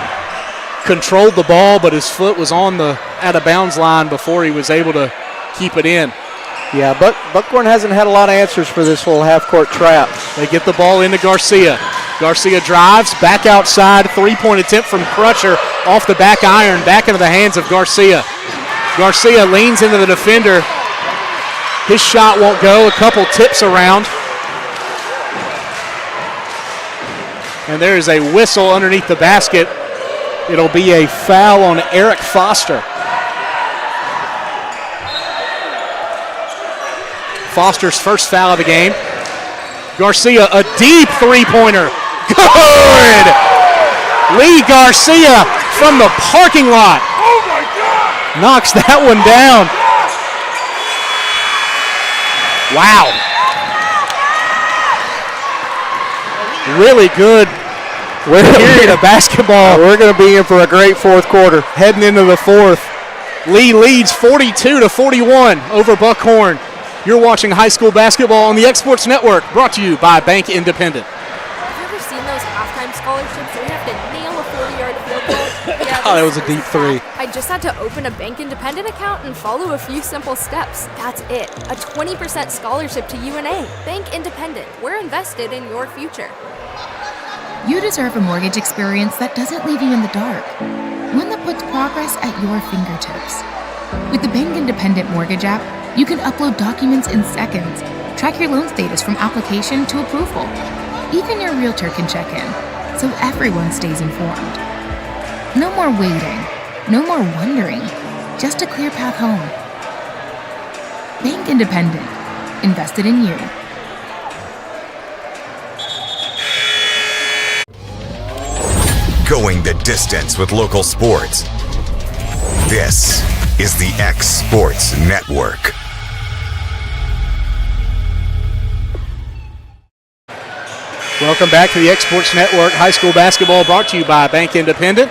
Controlled the ball, but his foot was on the out-of-bounds line before he was able to keep it in. Yeah, but Buckhorn hasn't had a lot of answers for this little half-court trap. They get the ball into Garcia. Garcia drives, back outside, three-point attempt from Crutcher off the back iron, back into the hands of Garcia. Garcia leans into the defender. His shot won't go, a couple tips around. And there is a whistle underneath the basket. It'll be a foul on Eric Foster. Foster's first foul of the game. Garcia, a deep three-pointer. Good! Lee Garcia from the parking lot. Oh my God! Knocks that one down. Wow. Really good period of basketball. We're going to be in for a great fourth quarter. Heading into the fourth. Lee leads 42-41 over Buckhorn. You're watching high school basketball on the X Sports Network, brought to you by Bank Independent. Have you ever seen those halftime scholarships where you have to nail a 40-yard field goal? Yeah, Oh, that was a deep three. I just had to open a Bank Independent account and follow a few simple steps. That's it. A 20% scholarship to UNA. Bank Independent. We're invested in your future. You deserve a mortgage experience that doesn't leave you in the dark. One that puts progress at your fingertips. With the Bank Independent Mortgage app, you can upload documents in seconds, track your loan status from application to approval. Even your realtor can check in, so everyone stays informed. No more waiting, no more wondering, just a clear path home. Bank Independent, invested in you. Going the distance with local sports. This is the X Sports Network. Welcome back to the X Sports Network. High school basketball brought to you by Bank Independent.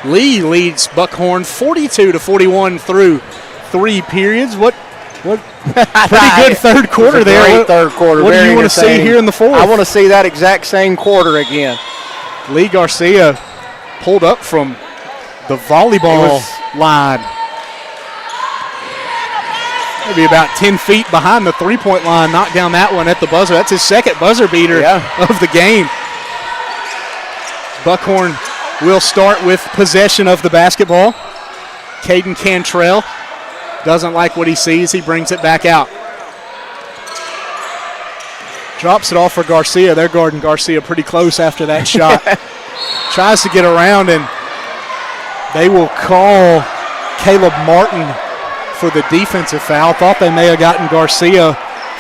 Lee leads Buckhorn 42-41 through 3 periods. What pretty good third quarter there. Great third quarter. What do you want to see here in the fourth? I want to see that exact same quarter again. Lee Garcia pulled up from the volleyball line. Maybe about 10 feet behind the three-point line, knocked down that one at the buzzer. That's his second buzzer beater of the game. Buckhorn will start with possession of the basketball. Caden Cantrell doesn't like what he sees. He brings it back out. Drops it off for Garcia. They're guarding Garcia pretty close after that shot. Tries to get around, and they will call Caleb Martin for the defensive foul. Thought they may have gotten Garcia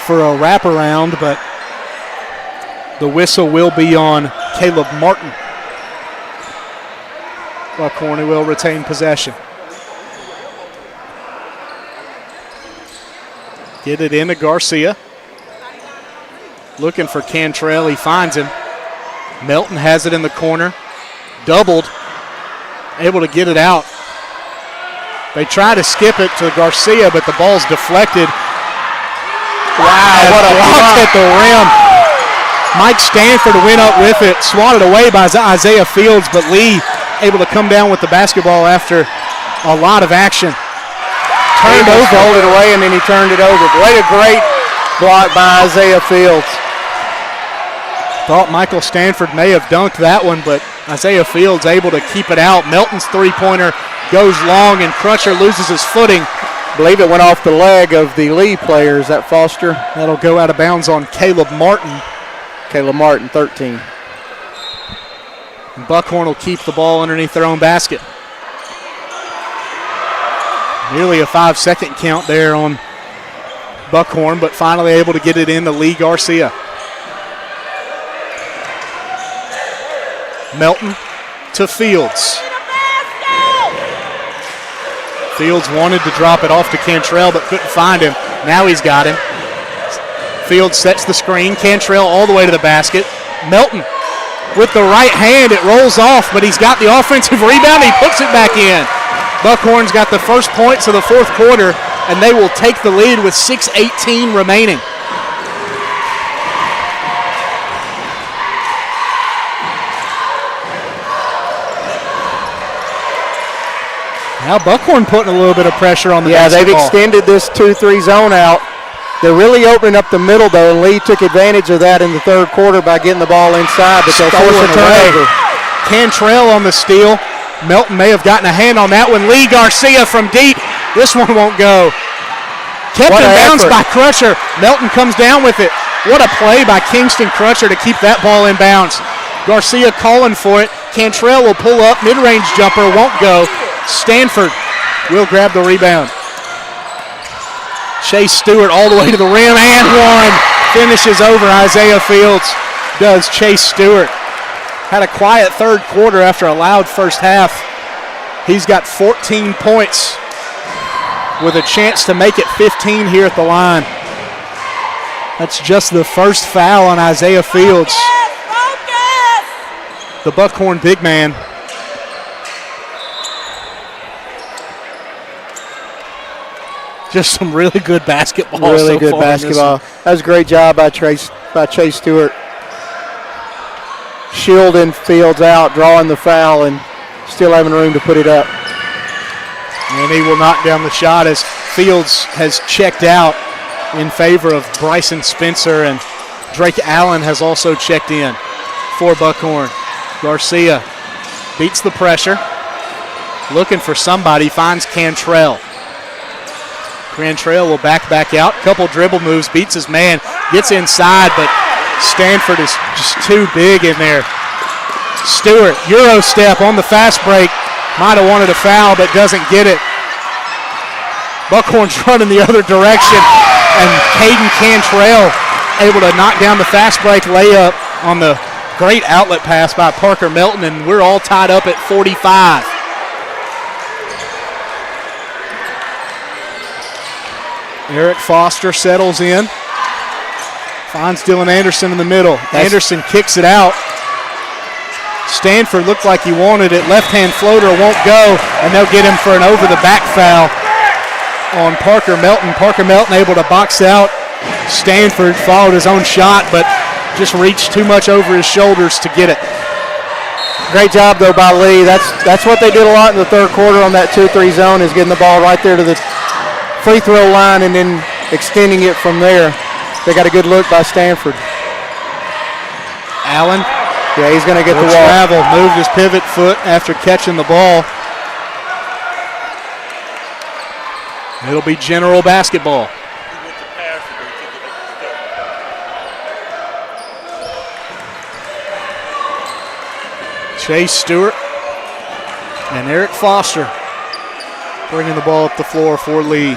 for a wraparound, but the whistle will be on Caleb Martin. Buckhorn will retain possession. Get it into Garcia. Looking for Cantrell. He finds him. Melton has it in the corner. Doubled. Able to get it out. They try to skip it to Garcia, but the ball's deflected. Wow, what a block at the rim. Mike Stanford went up with it, swatted away by Isaiah Fields, but Lee able to come down with the basketball after a lot of action. Turned over, rolled it away, and then he turned it over. What a great block by Isaiah Fields. Thought Michael Stanford may have dunked that one, but Isaiah Fields able to keep it out. Melton's three-pointer goes long, and Crutcher loses his footing. I believe it went off the leg of the Lee player. Is that Foster? That'll go out of bounds on Caleb Martin. Caleb Martin, 13. And Buckhorn will keep the ball underneath their own basket. Nearly a 5-second count there on Buckhorn, but finally able to get it into Lee Garcia. Melton to Fields. Fields wanted to drop it off to Cantrell, but couldn't find him. Now he's got him. Fields sets the screen. Cantrell all the way to the basket. Melton with the right hand. It rolls off, but he's got the offensive rebound. He puts it back in. Buckhorn's got the first points of the fourth quarter, and they will take the lead with 6:18 remaining. Now Buckhorn putting a little bit of pressure on the basketball. They've extended this 2-3 zone out. They're really opening up the middle, though, and Lee took advantage of that in the third quarter by getting the ball inside, but they'll force a turnover. Cantrell on the steal. Melton may have gotten a hand on that one. Lee Garcia from deep. This one won't go. Kept in bounds by Crutcher. Melton comes down with it. What a play by Kingston Crutcher to keep that ball in bounds. Garcia calling for it. Cantrell will pull up. Mid-range jumper won't go. Stanford will grab the rebound. Chase Stewart all the way to the rim and one. Finishes over Isaiah Fields. Does Chase Stewart. Had a quiet third quarter after a loud first half. He's got 14 points with a chance to make it 15 here at the line. That's just the first foul on Isaiah Fields. The Buckhorn big man. Just some really good basketball. Really good basketball. That was a great job by Chase Stewart. Shielding Fields out, drawing the foul, and still having room to put it up. And he will knock down the shot as Fields has checked out in favor of Bryson Spencer, and Drake Allen has also checked in for Buckhorn. Garcia beats the pressure. Looking for somebody, finds Cantrell. Cantrell will back out. Couple dribble moves, beats his man, gets inside, but Stanford is just too big in there. Stewart, Euro step on the fast break. Might have wanted a foul, but doesn't get it. Buckhorn's running the other direction, and Caden Cantrell able to knock down the fast break layup on the great outlet pass by Parker Melton, and we're all tied up at 45. Eric Foster settles in. Finds Dylan Anderson in the middle. Anderson kicks it out. Stanford looked like he wanted it. Left-hand floater won't go, and they'll get him for an over-the-back foul on Parker Melton. Parker Melton able to box out. Stanford followed his own shot, but just reached too much over his shoulders to get it. Great job, though, by Lee. That's what they did a lot in the third quarter on that 2-3 zone, is getting the ball right there to the free throw line and then extending it from there. They got a good look by Stanford. Allen. Yeah, he's going to get the wall. Travel, moved his pivot foot after catching the ball. It'll be General basketball. Chase Stewart and Eric Foster bringing the ball up the floor for Lee.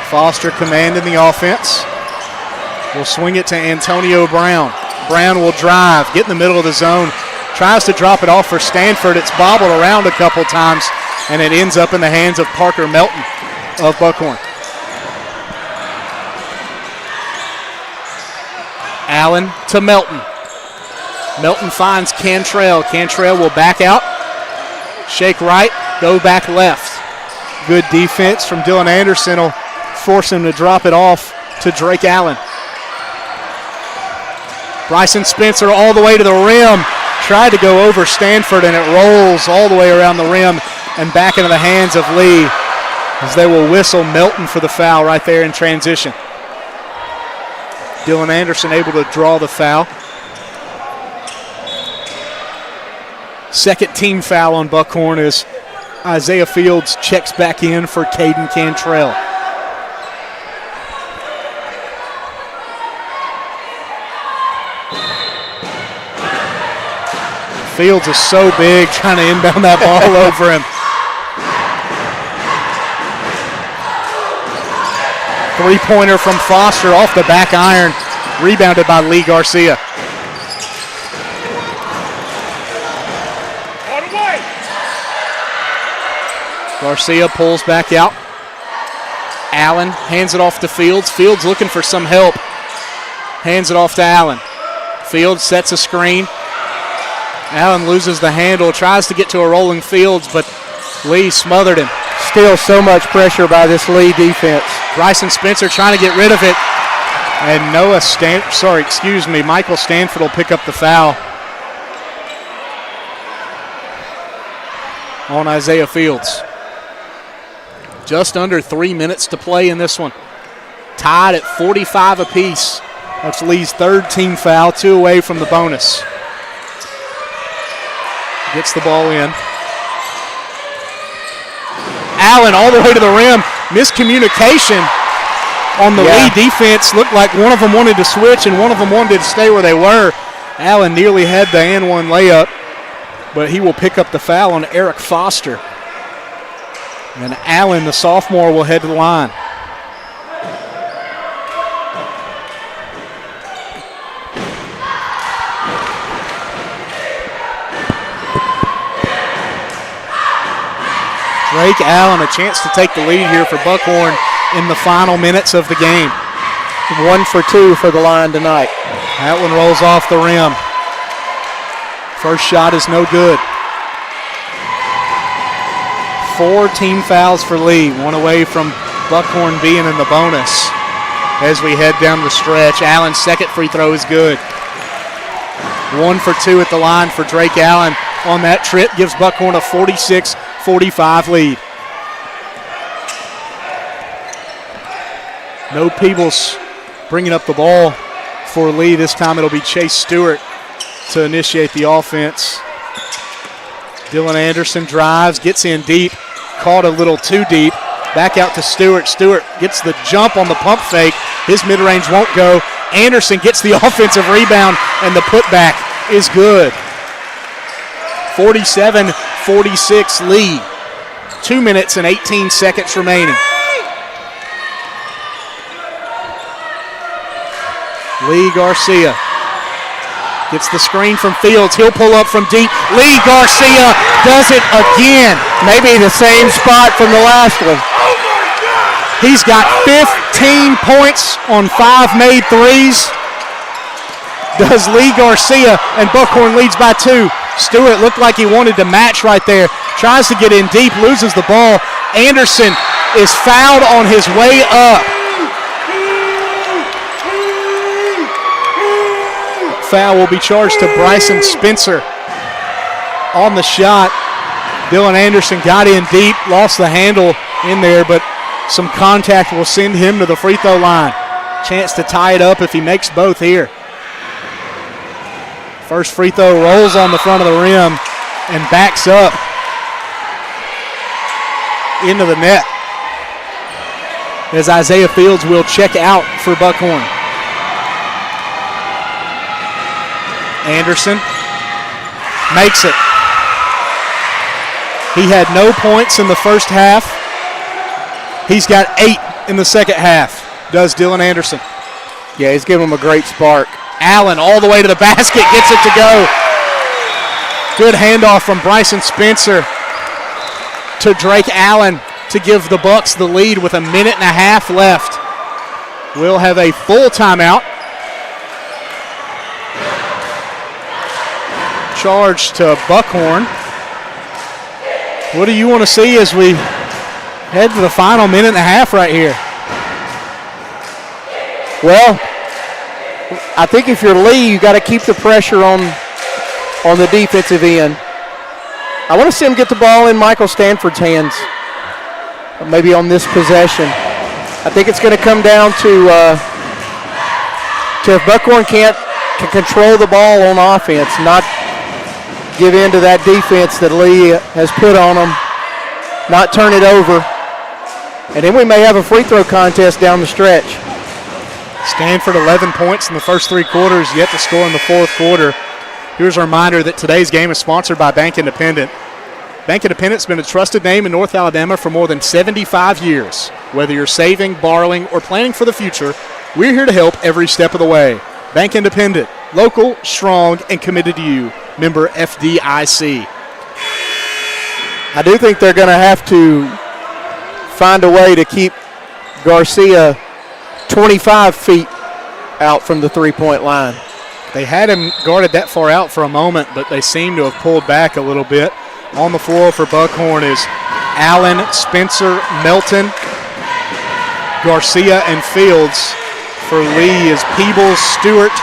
Foster commanding the offense. Will swing it to Antonio Brown. Brown will drive, get in the middle of the zone, tries to drop it off for Stanford. It's bobbled around a couple times, and it ends up in the hands of Parker Melton of Buckhorn. Allen to Melton. Melton finds Cantrell. Cantrell will back out, shake right, go back left. Good defense from Dylan Anderson will force him to drop it off to Drake Allen. Bryson Spencer all the way to the rim. Tried to go over Stanford, and it rolls all the way around the rim and back into the hands of Lee as they will whistle Melton for the foul right there in transition. Dylan Anderson able to draw the foul. Second team foul on Buckhorn as Isaiah Fields checks back in for Caden Cantrell. Fields is so big, trying to inbound that ball over him. Three-pointer from Foster off the back iron, rebounded by Lee Garcia. Garcia pulls back out. Allen hands it off to Fields. Fields looking for some help. Hands it off to Allen. Fields sets a screen. Allen loses the handle, tries to get to a rolling Fields, but Lee smothered him. Still so much pressure by this Lee defense. Bryson Spencer trying to get rid of it. And Michael Stanford will pick up the foul on Isaiah Fields. Just under 3 minutes to play in this one. Tied at 45 apiece. That's Lee's third team foul, 2 away from the bonus. Gets the ball in. Allen all the way to the rim. Miscommunication on the Lee defense. Looked like one of them wanted to switch and one of them wanted to stay where they were. Allen nearly had the and one layup, but he will pick up the foul on Eric Foster. And Allen, the sophomore, will head to the line. Drake Allen, a chance to take the lead here for Buckhorn in the final minutes of the game. 1 for 2 for the line tonight. That one rolls off the rim. First shot is no good. 4 team fouls for Lee, 1 away from Buckhorn being in the bonus. As we head down the stretch, Allen's second free throw is good. 1 for 2 at the line for Drake Allen on that trip, gives Buckhorn a 46-45 lead. No Peebles bringing up the ball for Lee. This time it'll be Chase Stewart to initiate the offense. Dylan Anderson drives, gets in deep, caught a little too deep. Back out to Stewart. Stewart gets the jump on the pump fake. His mid-range won't go. Anderson gets the offensive rebound, and the putback is good. 47-46 lead. 2 minutes and 18 seconds remaining. Lee Garcia gets the screen from Fields. He'll pull up from deep. Lee Garcia does it again. Maybe the same spot from the last one. He's got 15 points on 5 made threes. Does Lee Garcia, and Buckhorn leads by 2. Stewart looked like he wanted to match right there. Tries to get in deep, loses the ball. Anderson is fouled on his way up. Foul will be charged to Bryson Spencer on the shot. Dylan Anderson got in deep, lost the handle in there, but some contact will send him to the free throw line. Chance to tie it up if he makes both here. First free throw rolls on the front of the rim and backs up into the net as Isaiah Fields will check out for Buckhorn. Anderson makes it. He had no points in the first half. He's got 8 in the second half, does Dylan Anderson. Yeah, he's giving him a great spark. Allen all the way to the basket, gets it to go. Good handoff from Bryson Spencer to Drake Allen to give the Bucks the lead with 1.5 minutes left. We'll have a full timeout. Charge to Buckhorn. What do you want to see as we head to the final 1.5 minutes right here? Well, I think if you're Lee, you got to keep the pressure on the defensive end. I want to see him get the ball in Michael Stanford's hands, maybe on this possession. I think it's going to come down to if Buckhorn can control the ball on offense, give in to that defense that Lee has put on them, not turn it over. And then we may have a free throw contest down the stretch. Stanford 11 points in the first 3 quarters, yet to score in the fourth quarter. Here's a reminder that today's game is sponsored by Bank Independent. Bank Independent's been a trusted name in North Alabama for more than 75 years. Whether you're saving, borrowing, or planning for the future, we're here to help every step of the way. Bank Independent, local, strong, and committed to you. Member FDIC. I do think they're going to have to find a way to keep Garcia 25 feet out from the three-point line. They had him guarded that far out for a moment, but they seem to have pulled back a little bit. On the floor for Buckhorn is Allen, Spencer, Melton, Garcia, and Fields. For Lee is Peebles, Stewart.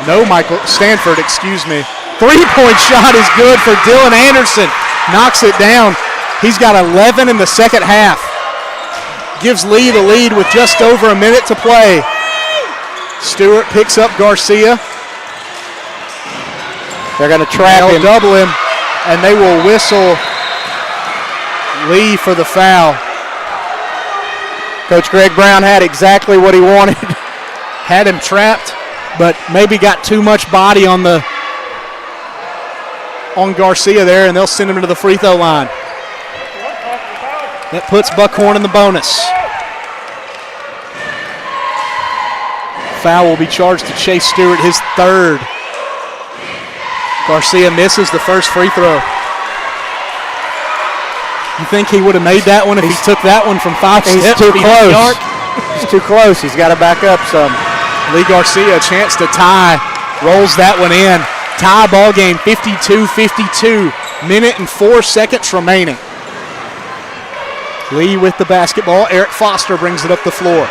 No, Stanford, excuse me. Three-point shot is good for Dylan Anderson. Knocks it down. He's got 11 in the second half. Gives Lee the lead with just over a minute to play. Stewart picks up Garcia. They're going to trap him. Double him, and they will whistle Lee for the foul. Coach Greg Brown had exactly what he wanted. Had him trapped, but maybe got too much body on Garcia there, and they'll send him to the free throw line. That puts Buckhorn in the bonus. Foul will be charged to Chase Stewart, his third. Garcia misses the first free throw. You think he would have made that one if he took that one from 5 steps? He's too close. He's too close. He's got to back up some. Lee Garcia, a chance to tie, rolls that one in. Tie ball game, 52-52. Minute and 4 seconds remaining. Lee with the basketball. Eric Foster brings it up the floor.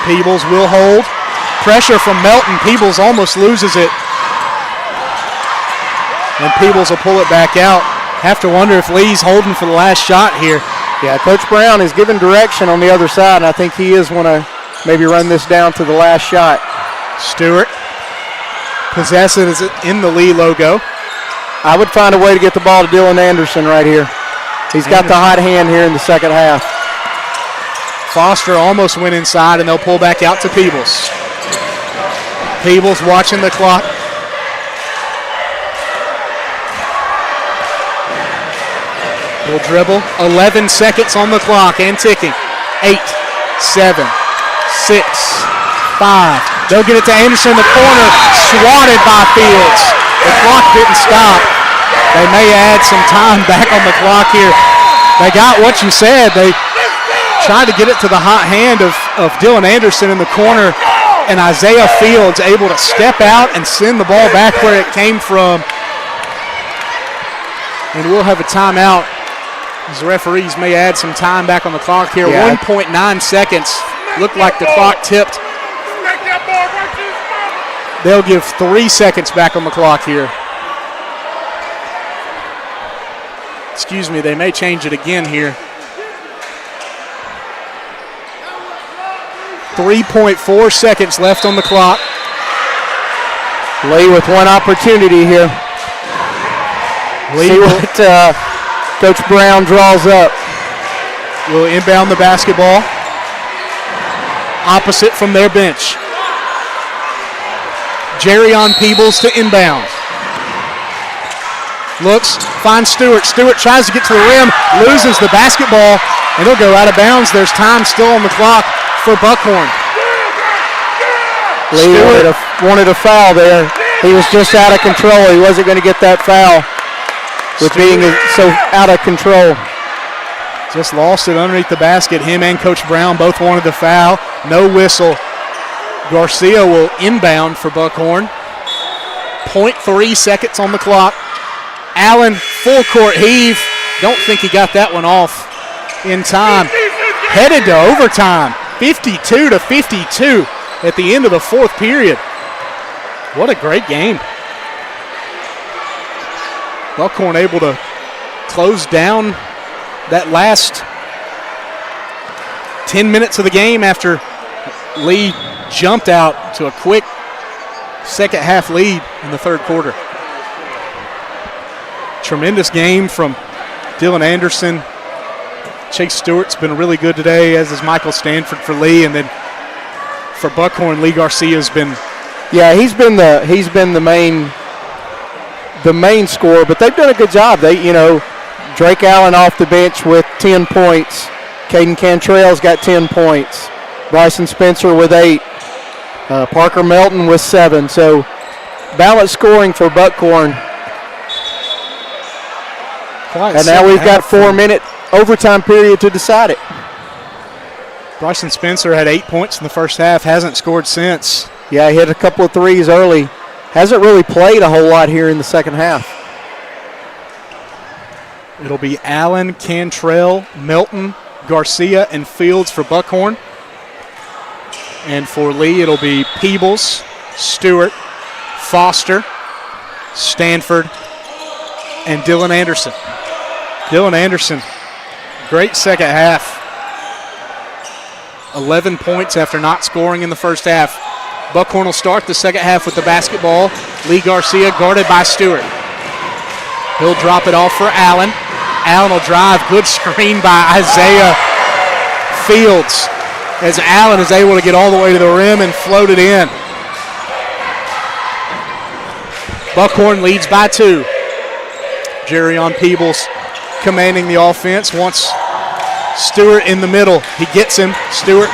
Peebles will hold. Pressure from Melton. Peebles almost loses it. And Peebles will pull it back out. Have to wonder if Lee's holding for the last shot here. Yeah, Coach Brown is giving direction on the other side, and I think he is going to maybe run this down to the last shot. Stewart possesses it in the Lee logo. I would find a way to get the ball to Dylan Anderson right here. He's got the hot hand here in the second half. Foster almost went inside, and they'll pull back out to Peebles. Peebles watching the clock. He'll dribble. 11 seconds on the clock and ticking. 8, 7, 6, 5. They'll get it to Anderson in the corner. Swatted by Fields. The clock didn't stop. They may add some time back on the clock here. They got what you said. They tried to get it to the hot hand of Dylan Anderson in the corner, and Isaiah Fields able to step out and send the ball back where it came from. And we'll have a timeout as the referees may add some time back on the clock here. Yeah. 1.9 seconds. Looked like the clock tipped. They'll give 3 seconds back on the clock here. Excuse me, they may change it again here. 3.4 seconds left on the clock. Lee with one opportunity here. Lee see what Coach Brown draws up. Will inbound the basketball. Opposite from their bench. Jerrion Peebles to inbound. Looks, finds Stewart. Stewart tries to get to the rim, loses the basketball, and he'll go out of bounds. There's time still on the clock for Buckhorn. Lee wanted a foul there. He was just out of control. He wasn't going to get that foul with being so out of control. Just lost it underneath the basket. Him and Coach Brown both wanted the foul. No whistle. Garcia will inbound for Buckhorn. 0.3 seconds on the clock. Allen, full court heave. Don't think he got that one off in time. Headed to overtime. 52-52 at the end of the fourth period. What a great game. Buckhorn able to close down that last 10 minutes of the game after Lee jumped out to a quick second half lead in the third quarter. Tremendous game from Dylan Anderson. Chase Stewart's been really good today, as is Michael Stanford for Lee, and then for Buckhorn, Lee Garcia's been. Yeah, he's been the main scorer, but they've done a good job. Drake Allen off the bench with 10 points. Caden Cantrell's got 10 points. Bryson Spencer with 8. Parker Melton with 7. So balanced scoring for Buckhorn. And now we've got 4-minute overtime period to decide it. Bryson Spencer had 8 points in the first half, hasn't scored since. Yeah, he hit a couple of threes early. Hasn't really played a whole lot here in the second half. It'll be Allen, Cantrell, Melton, Garcia, and Fields for Buckhorn. And for Lee, it'll be Peebles, Stewart, Foster, Stanford, and Dylan Anderson. Dylan Anderson, great second half. 11 points after not scoring in the first half. Buckhorn will start the second half with the basketball. Lee Garcia guarded by Stewart. He'll drop it off for Allen. Allen will drive. Good screen by Isaiah Fields as Allen is able to get all the way to the rim and float it in. Buckhorn leads by 2. Jerion Peebles commanding the offense. Wants Stewart in the middle. He gets him. Stewart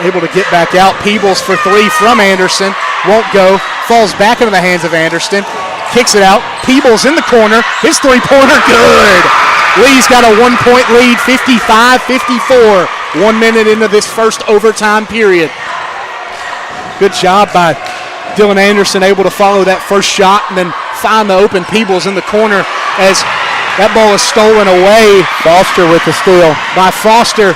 able to get back out. Peebles for 3 from Anderson. Won't go. Falls back into the hands of Anderson. Kicks it out. Peebles in the corner. His three-pointer, good. Lee's got a 1-point lead, 55-54. 1 minute into this first overtime period. Good job by Dylan Anderson, able to follow that first shot and then find the open Peebles in the corner as that ball is stolen away. Foster with the steal. By Foster.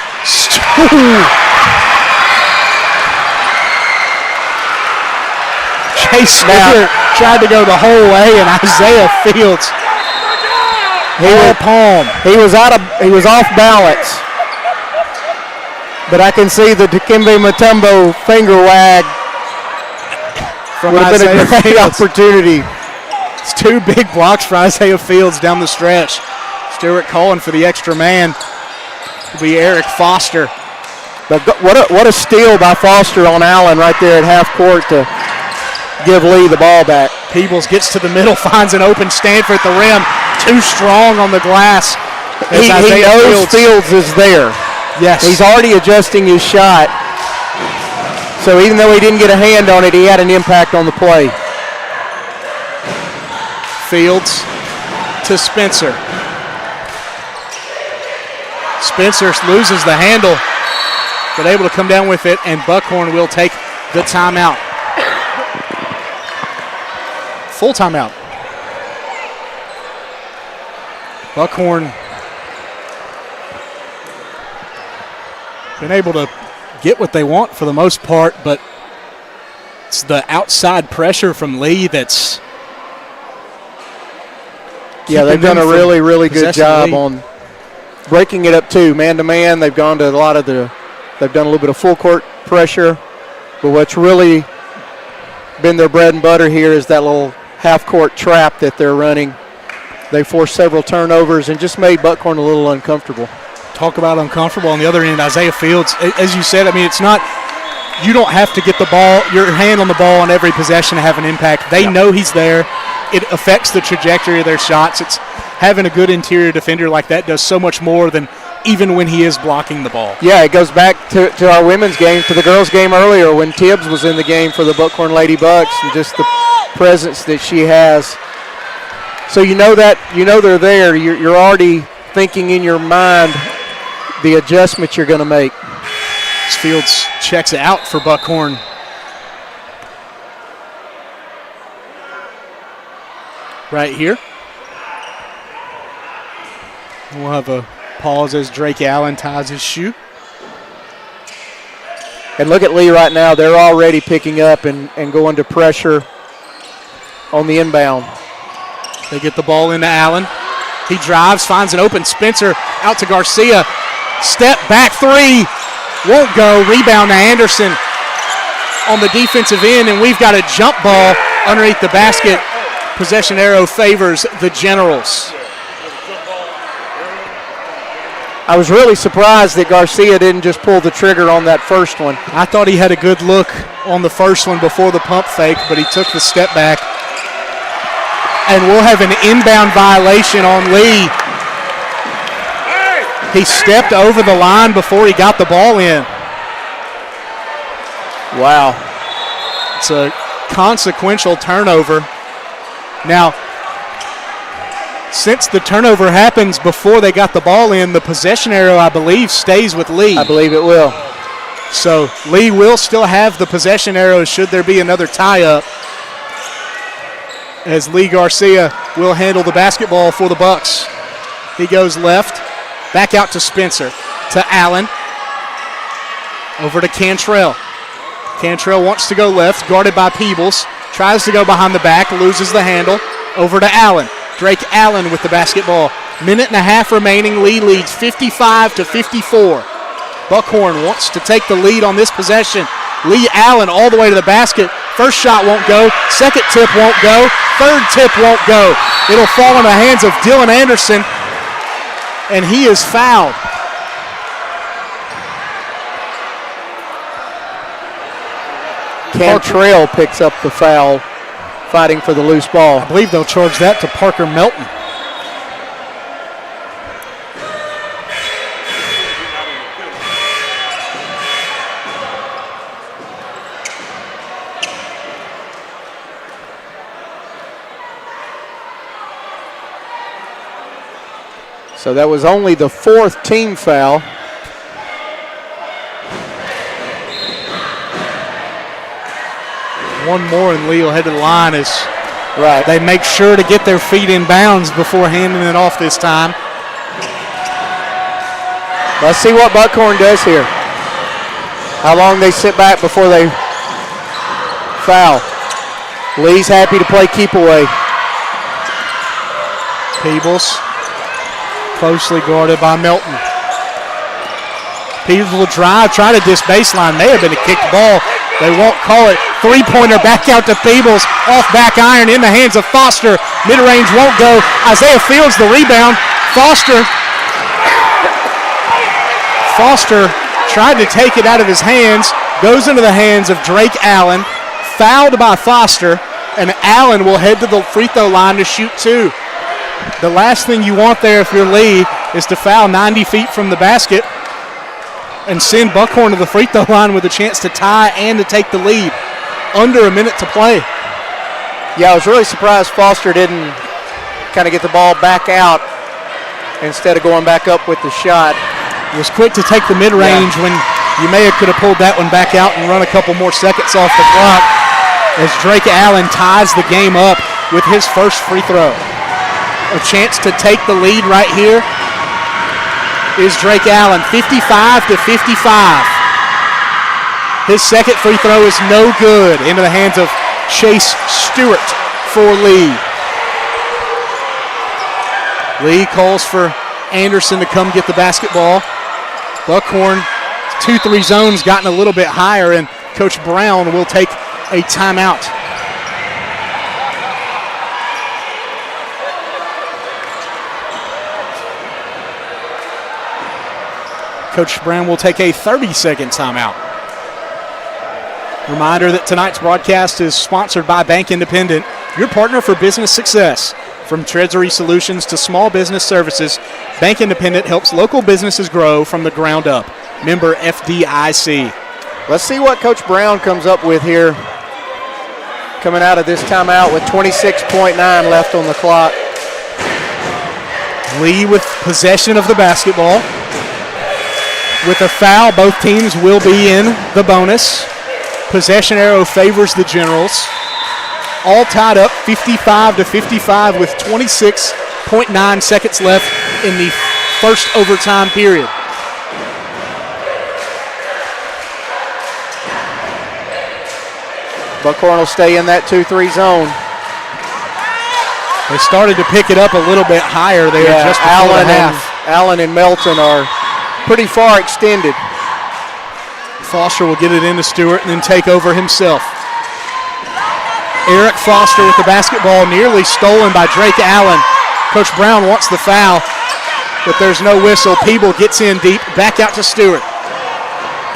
Chase Stewart tried to go the whole way, and Isaiah Fields. He was off balance. But I can see the Dikembe Mutombo finger wag. Would have been a great opportunity. It's 2 big blocks for Isaiah Fields down the stretch. Stewart calling for the extra man. It'll be Eric Foster. But what a steal by Foster on Allen right there at half court to give Lee the ball back. Peebles gets to the middle, finds an open Stanford at the rim. Too strong on the glass. He knows Fields is there. Yes. He's already adjusting his shot. So even though he didn't get a hand on it, he had an impact on the play. Fields to Spencer. Spencer loses the handle, but able to come down with it, and Buckhorn will take the timeout. Full timeout. Buckhorn been able to get what they want for the most part, but it's the outside pressure from Lee that's. Yeah, they've done a really, really good job on breaking it up too, man to man. They've gone to they've done a little bit of full court pressure, but what's really been their bread and butter here is that little half court trap that they're running. They forced several turnovers and just made Buckhorn a little uncomfortable. Talk about uncomfortable. On the other end, Isaiah Fields, as you said, I mean, it's not, you don't have to get the ball, your hand on the ball on every possession to have an impact. They know he's there. It affects the trajectory of their shots. It's having a good interior defender like that does so much more than even when he is blocking the ball. Yeah, it goes back to our women's game, to the girls' game earlier when Tibbs was in the game for the Buckhorn Lady Bucks, and just the presence that she has. So you know they're there. You're already thinking in your mind the adjustments you're going to make. Fields checks it out for Buckhorn. Right here. We'll have a pause as Drake Allen ties his shoe. And look at Lee right now. They're already picking up and going to pressure on the inbound. They get the ball into Allen. He drives, finds an open Spencer out to Garcia. Step back 3. won't go. Rebound to Anderson on the defensive end, and we've got a jump ball underneath the basket. Possession arrow favors the Generals. I was really surprised that Garcia didn't just pull the trigger on that first one. I thought he had a good look on the first one before the pump fake, but he took the step back. And we'll have an inbound violation on Lee. He stepped over the line before he got the ball in. Wow. It's a consequential turnover. Now, since the turnover happens before they got the ball in, the possession arrow, I believe, stays with Lee. I believe it will. So Lee will still have the possession arrow should there be another tie-up, as Lee Garcia will handle the basketball for the Bucks. He goes left, back out to Spencer, to Allen, over to Cantrell. Cantrell wants to go left, guarded by Peebles. Tries to go behind the back, loses the handle. Over to Allen. Drake Allen with the basketball. Minute and a half remaining. Lee leads 55-54. Buckhorn wants to take the lead on this possession. Lee Allen all the way to the basket. First shot won't go. Second tip won't go. Third tip won't go. It'll fall in the hands of Dylan Anderson, and he is fouled. Cantrell picks up the foul, fighting for the loose ball. I believe they'll charge that to Parker Melton. So that was only the fourth team foul. One more and Lee will head to the line as right. They make sure to get their feet in bounds before handing it off this time. Let's see what Buckhorn does here. How long they sit back before they foul. Lee's happy to play keep away. Peebles closely guarded by Melton. Peebles will drive, try to dish baseline. May have been a kicked ball. They won't call it. Three-pointer back out to Peebles. Off back iron in the hands of Foster. Mid-range won't go. Isaiah Fields the rebound. Foster tried to take it out of his hands. Goes into the hands of Drake Allen. Fouled by Foster. And Allen will head to the free throw line to shoot two. The last thing you want there if you're Lee is to foul 90 feet from the basket and send Buckhorn to the free throw line with a chance to tie and to take the lead. Under a minute to play. Yeah, I was really surprised Foster didn't kind of get the ball back out instead of going back up with the shot. He was quick to take the mid-range when you may have could have pulled that one back out and run a couple more seconds off the clock as Drake Allen ties the game up with his first free throw. A chance to take the lead right here is Drake Allen, 55-55. His second free throw is no good. Into the hands of Chase Stewart for Lee. Lee calls for Anderson to come get the basketball. Buckhorn 2-3 zone's gotten a little bit higher, and Coach Brown will take a timeout. Coach Brown will take a 30-second timeout. Reminder that tonight's broadcast is sponsored by Bank Independent, your partner for business success. From treasury solutions to small business services, Bank Independent helps local businesses grow from the ground up. Member FDIC. Let's see what Coach Brown comes up with here. Coming out of this timeout with 26.9 left on the clock. Lee with possession of the basketball. With a foul, both teams will be in the bonus. Possession arrow favors the Generals. All tied up 55-55 with 26.9 seconds left in the first overtime period. Buckhorn will stay in that 2-3 zone. They started to pick it up a little bit higher there just before the half. Allen and Melton are pretty far extended. Foster will get it into Stewart and then take over himself. Eric Foster with the basketball, nearly stolen by Drake Allen. Coach Brown wants the foul, but there's no whistle. Peeble gets in deep, back out to Stewart.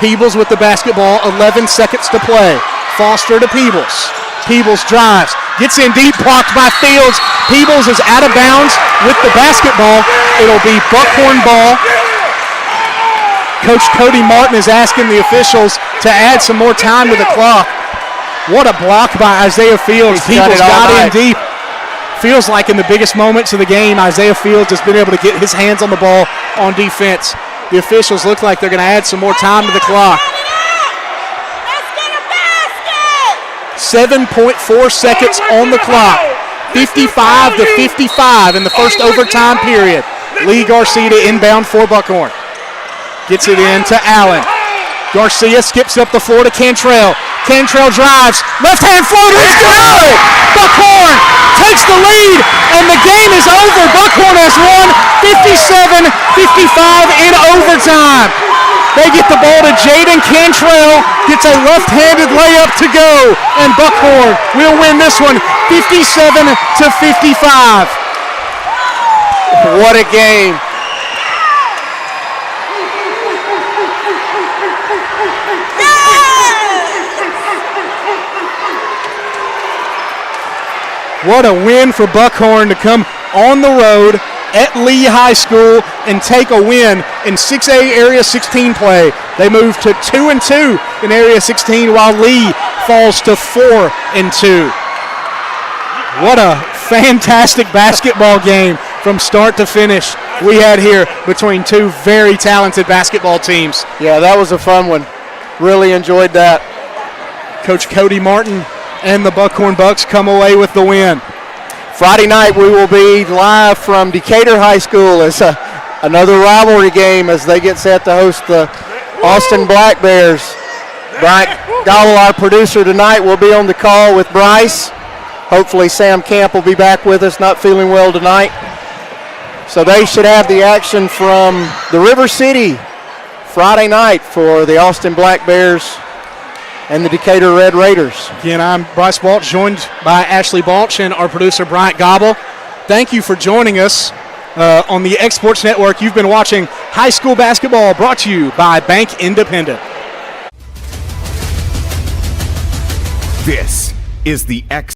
Peebles with the basketball, 11 seconds to play. Foster to Peebles. Peebles drives, gets in deep, blocked by Fields. Peebles is out of bounds with the basketball. It'll be Buckhorn ball. Coach Cody Martin is asking the officials to add some more time to the clock. What a block by Isaiah Fields. Peebles got in deep. Feels like in the biggest moments of the game, Isaiah Fields has been able to get his hands on the ball on defense. The officials look like they're going to add some more time to the clock. 7.4 seconds on the clock. 55 to 55 in the first overtime period. Lee Garcia to inbound for Buckhorn. Gets it in to Allen. Garcia skips up the floor to Cantrell. Cantrell drives. Left-hand floater is good! Buckhorn takes the lead, and the game is over. Buckhorn has won 57-55 in overtime. They get the ball to Jaden Cantrell, gets a left-handed layup to go, and Buckhorn will win this one 57-55. What a game. What a win for Buckhorn to come on the road at Lee High School and take a win in 6A Area 16 play. They move to 2-2 in Area 16 while Lee falls to 4-2. What a fantastic basketball game from start to finish we had here between two very talented basketball teams. Yeah, that was a fun one. Really enjoyed that. Coach Cody Martin and the Buckhorn Bucks come away with the win. Friday night we will be live from Decatur High School as another rivalry game as they get set to host the Austin Black Bears. Bryant Gobble, our producer tonight, will be on the call with Bryce. Hopefully Sam Camp will be back with us, not feeling well tonight. So they should have the action from the River City Friday night for the Austin Black Bears and the Decatur Red Raiders. Again, I'm Bryce Balch, joined by Ashley Balch and our producer Bryant Gobble. Thank you for joining us on the X Sports Network. You've been watching high school basketball brought to you by Bank Independent. This is the X